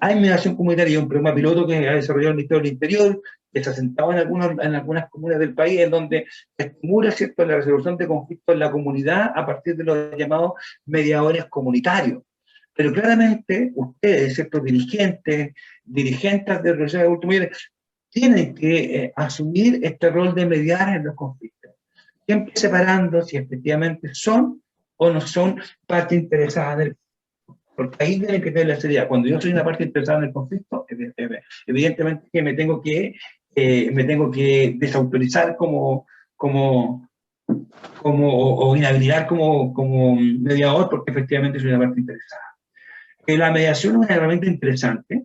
Hay mediación comunitaria, un programa piloto que ha desarrollado el Ministerio del Interior, que está sentado en algunas comunas del país, en donde se estimula, ¿cierto?, la resolución de conflictos en la comunidad a partir de los llamados mediadores comunitarios. Pero claramente ustedes, ¿cierto?, dirigentes de organizaciones de adultos mayores, tienen que asumir este rol de mediar en los conflictos, siempre separando si efectivamente son o no son parte interesada en el conflicto. Porque ahí tienen que tener la seriedad. Cuando yo soy una parte interesada en el conflicto, evidentemente que me tengo que desautorizar o inhabilitar como mediador, porque efectivamente soy una parte interesada. La mediación es una herramienta interesante,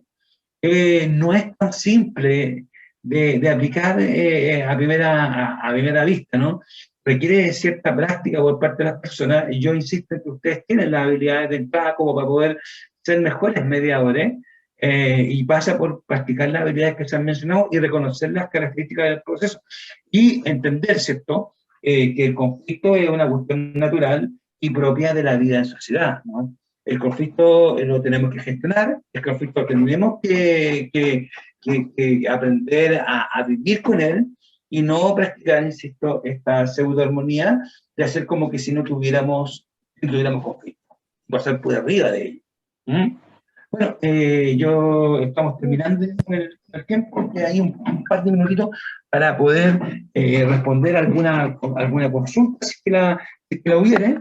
no es tan simple de aplicar a primera vista, ¿no? Requiere cierta práctica por parte de las personas, y yo insisto en que ustedes tienen las habilidades de entrada como para poder ser mejores mediadores, y pasa por practicar las habilidades que se han mencionado y reconocer las características del proceso, y entender, ¿cierto?, que el conflicto es una cuestión natural y propia de la vida en sociedad, ¿no? El conflicto lo tenemos que gestionar, el conflicto tenemos que aprender a vivir con él, y no practicar, insisto, esta pseudoarmonía de hacer como que si no tuviéramos conflicto, pasar por arriba de ello. Bueno, estamos terminando con el tiempo, que hay un par de minutitos para poder responder alguna consulta, si si es que la hubiere,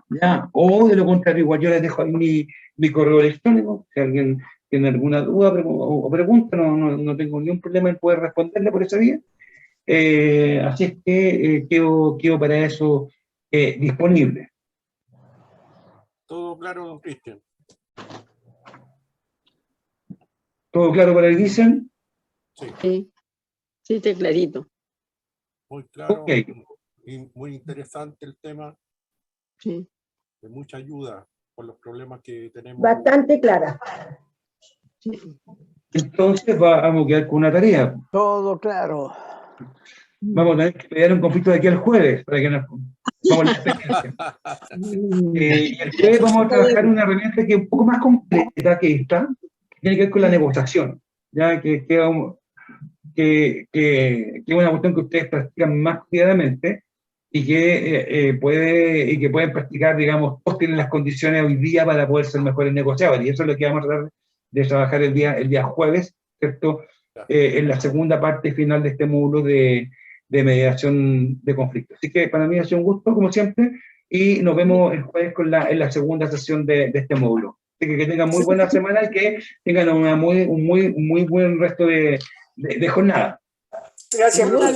ya, o de lo contrario, igual yo les dejo ahí mi correo electrónico, si alguien tiene alguna duda o pregunta, no tengo ningún problema en poder responderle por esa vía. Así es que quedo para eso disponible. Todo claro, don Cristian. ¿Todo claro para el dicen? Sí, sí, está clarito. Muy claro. Okay. Y muy interesante el tema. Sí. De mucha ayuda por los problemas que tenemos. Bastante clara. Entonces vamos a quedar con una tarea. Todo claro. Vamos a tener que pelear un conflicto de aquí al jueves para que nos vamos a la experiencia. Y el jueves vamos a trabajar una herramienta que es un poco más completa que esta, que tiene que ver con la negociación, ya que es una cuestión que ustedes practican más cuidadamente y que pueden practicar, digamos, todos tienen las condiciones hoy día para poder ser mejores negociadores, y eso es lo que vamos a tratar de trabajar el día jueves, ¿cierto? En la segunda parte final de este módulo de mediación de conflictos. Así que para mí ha sido un gusto, como siempre, y nos vemos el jueves en la segunda sesión de este módulo. Así que tengan muy buena semana y que tengan un muy buen resto de jornada. Gracias, profesor.